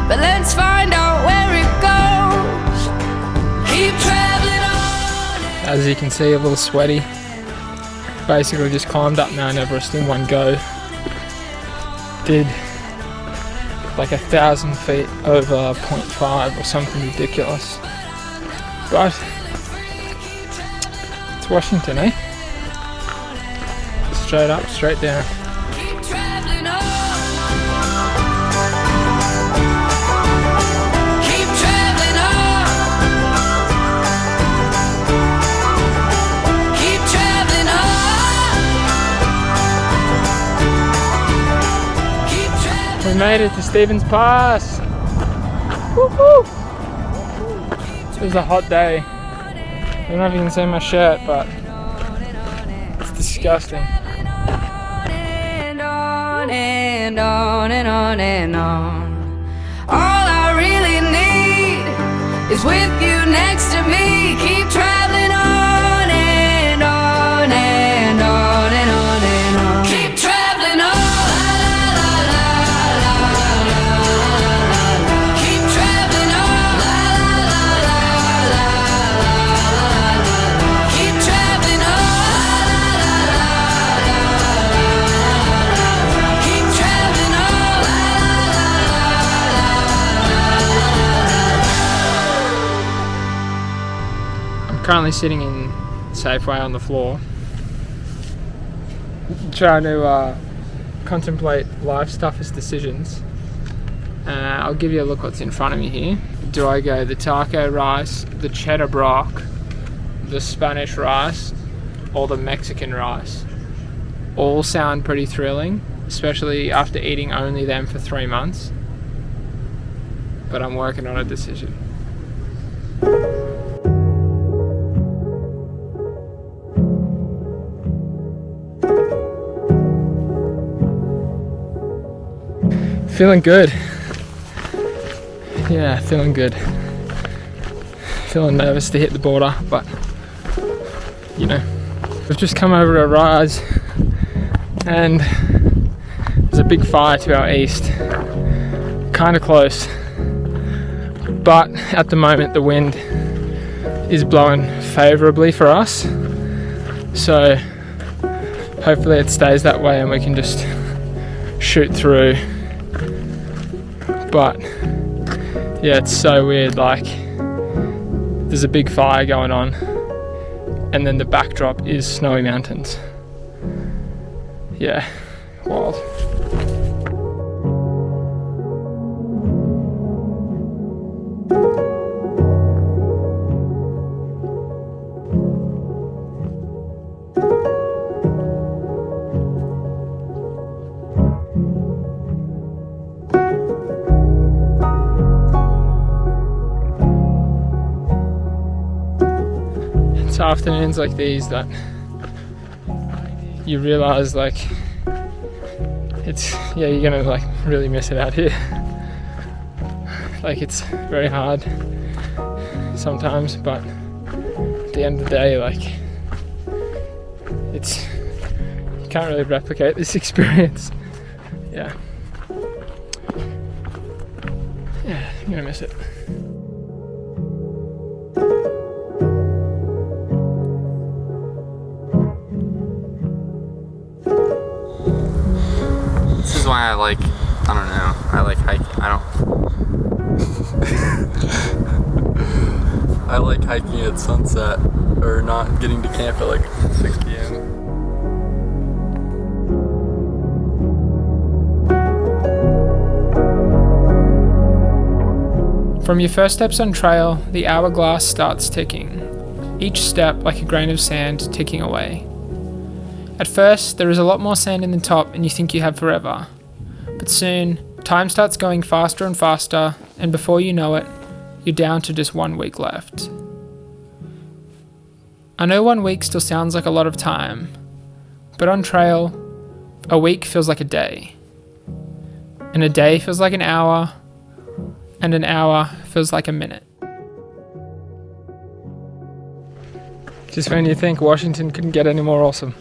but let's find out where it goes. Keep traveling on. As you can see, a little sweaty. Basically just climbed up Mount Everest in one go. Did like 1,000 feet over 0.5 or something ridiculous. But it's Washington, eh? Straight up, straight down. Keep traveling on. Keep traveling on. Keep traveling on. Keep traveling. We made it to Stevens Pass. Woo-hoo. It was a hot day. I don't know if you can see my shirt, but it's disgusting. And on and on and on and on. All I really need is with you next to me. Keep traveling on and on and on and on and on. Keep traveling on. Keep traveling on. Keep traveling on. Keep traveling I'm currently sitting in Safeway on the floor, trying to contemplate life's toughest decisions. I'll give you a look what's in front of me here. Do I go the taco rice, the cheddar brock, the Spanish rice, or the Mexican rice? All sound pretty thrilling, especially after eating only them for 3 months. But I'm working on a decision. Feeling good. Yeah, feeling good. Feeling nervous to hit the border, but you know, we've just come over a rise and there's a big fire to our east. Kind of close, but at the moment the wind is blowing favourably for us, so hopefully it stays that way and we can just shoot through. But yeah, it's so weird, like there's a big fire going on and then the backdrop is snowy mountains. Yeah, wild. It's afternoons like these that you realise, like, it's, yeah, you're gonna like really miss it out here. Like, it's very hard sometimes, but at the end of the day, like, it's, you can't really replicate this experience. Yeah, I'm gonna miss it. This is why I like, I don't know, I like hiking. I like hiking at sunset, or not getting to camp at like 6 p.m. From your first steps on trail, the hourglass starts ticking, each step like a grain of sand ticking away. At first, there is a lot more sand in the top and you think you have forever. But soon, time starts going faster and faster, and before you know it, you're down to just 1 week left. I know 1 week still sounds like a lot of time, but on trail, a week feels like a day. And a day feels like an hour, and an hour feels like a minute. Just when you think Washington couldn't get any more awesome.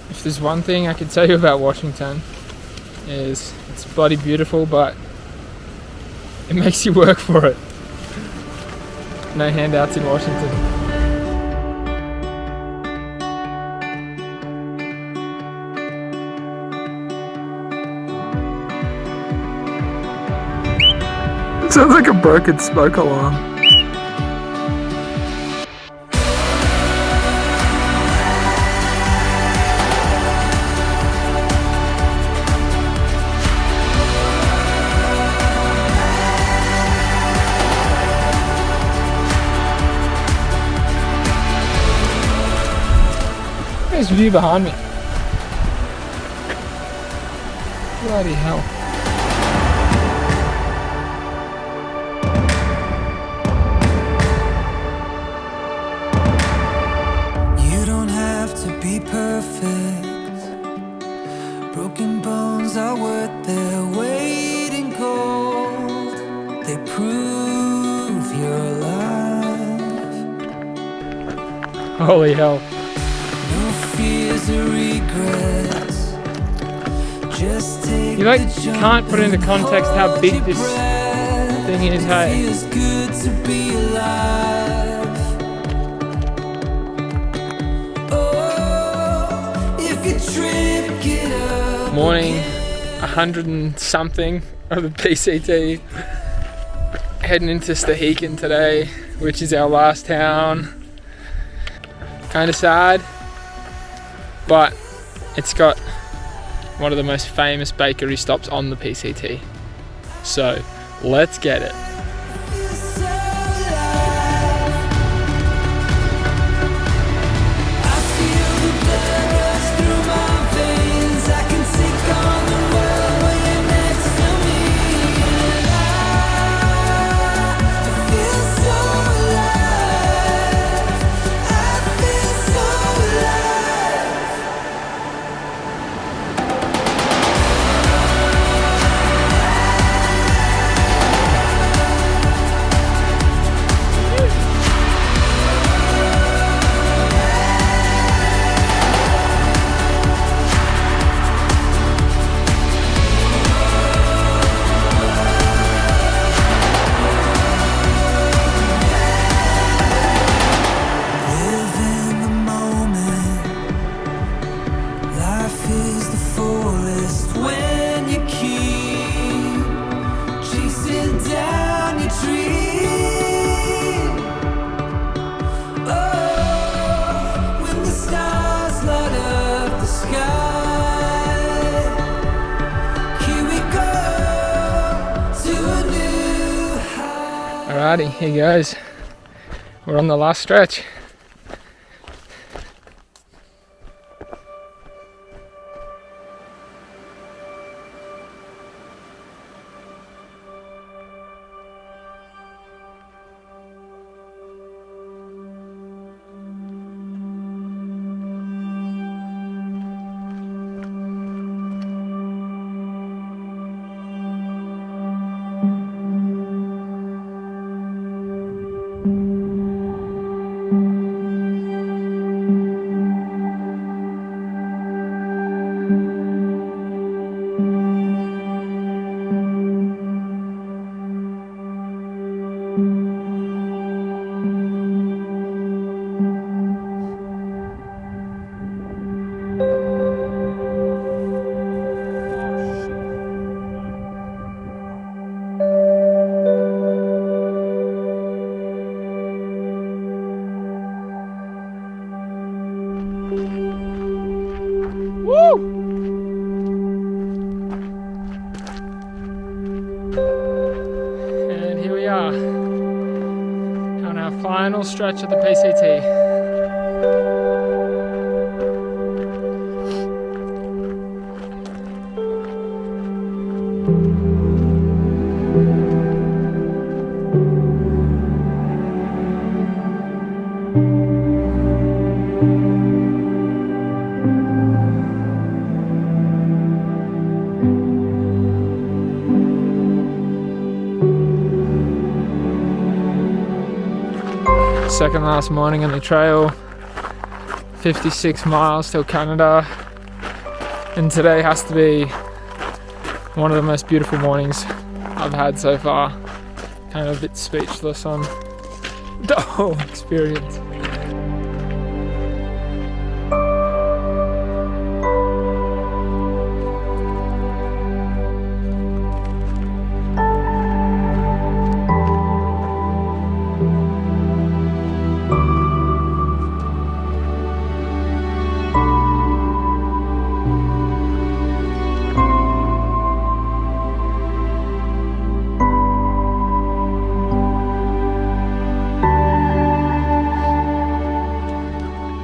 If there's one thing I could tell you about Washington, is it's bloody beautiful, but it makes you work for it. No handouts in Washington. It sounds like a broken smoke alarm. There's a view behind me. Bloody hell. You don't have to be perfect. Broken bones are worth their weight in gold. They prove you're alive. Holy hell. Fears or regrets. Just take You can't put into context how big this thing is, hey? Feels good to be alive. Oh, if you trip, get up. Morning, 100 and something of the PCT. Heading into Stehekin today, which is our last town. Kind of sad, but it's got one of the most famous bakery stops on the PCT. So let's get it. Alrighty, here goes. We're on the last stretch. are on our final stretch of the PCT. Second last morning on the trail, 56 miles till Canada, and today has to be one of the most beautiful mornings I've had so far. Kind of a bit speechless on the whole experience.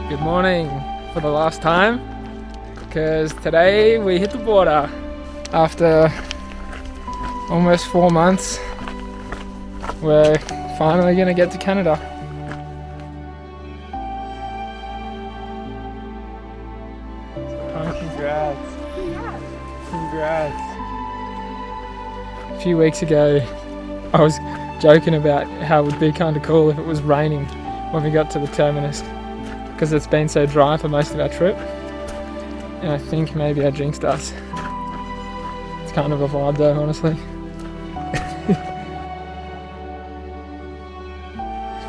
Good morning for the last time, because today we hit the border after almost 4 months. We're finally gonna get to Canada. Oh, congrats. Congrats. A few weeks ago I was joking about how it would be kind of cool if it was raining when we got to the terminus, because it's been so dry for most of our trip, and I think maybe I jinxed us. It's kind of a vibe though, honestly.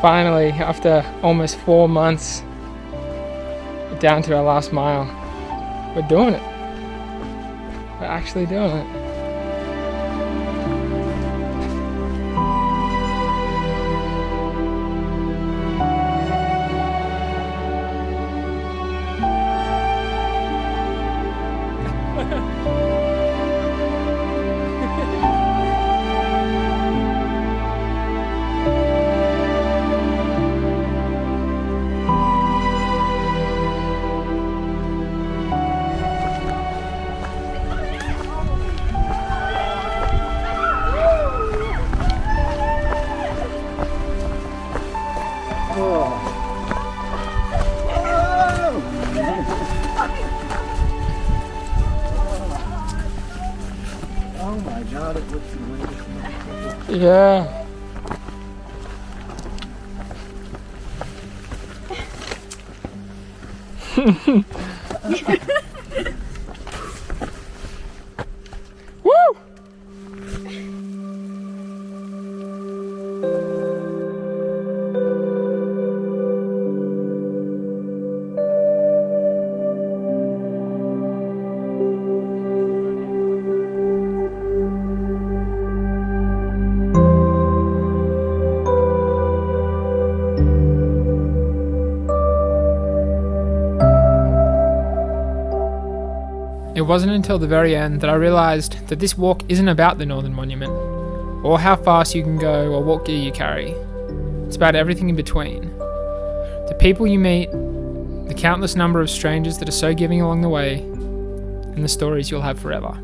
Finally, after almost 4 months, down to our last mile, we're doing it. We're actually doing it. Oh my god, it looks amazing. Yeah. Woo! It wasn't until the very end that I realised that this walk isn't about the Northern Monument, or how fast you can go or what gear you carry. It's about everything in between. The people you meet, the countless number of strangers that are so giving along the way, and the stories you'll have forever.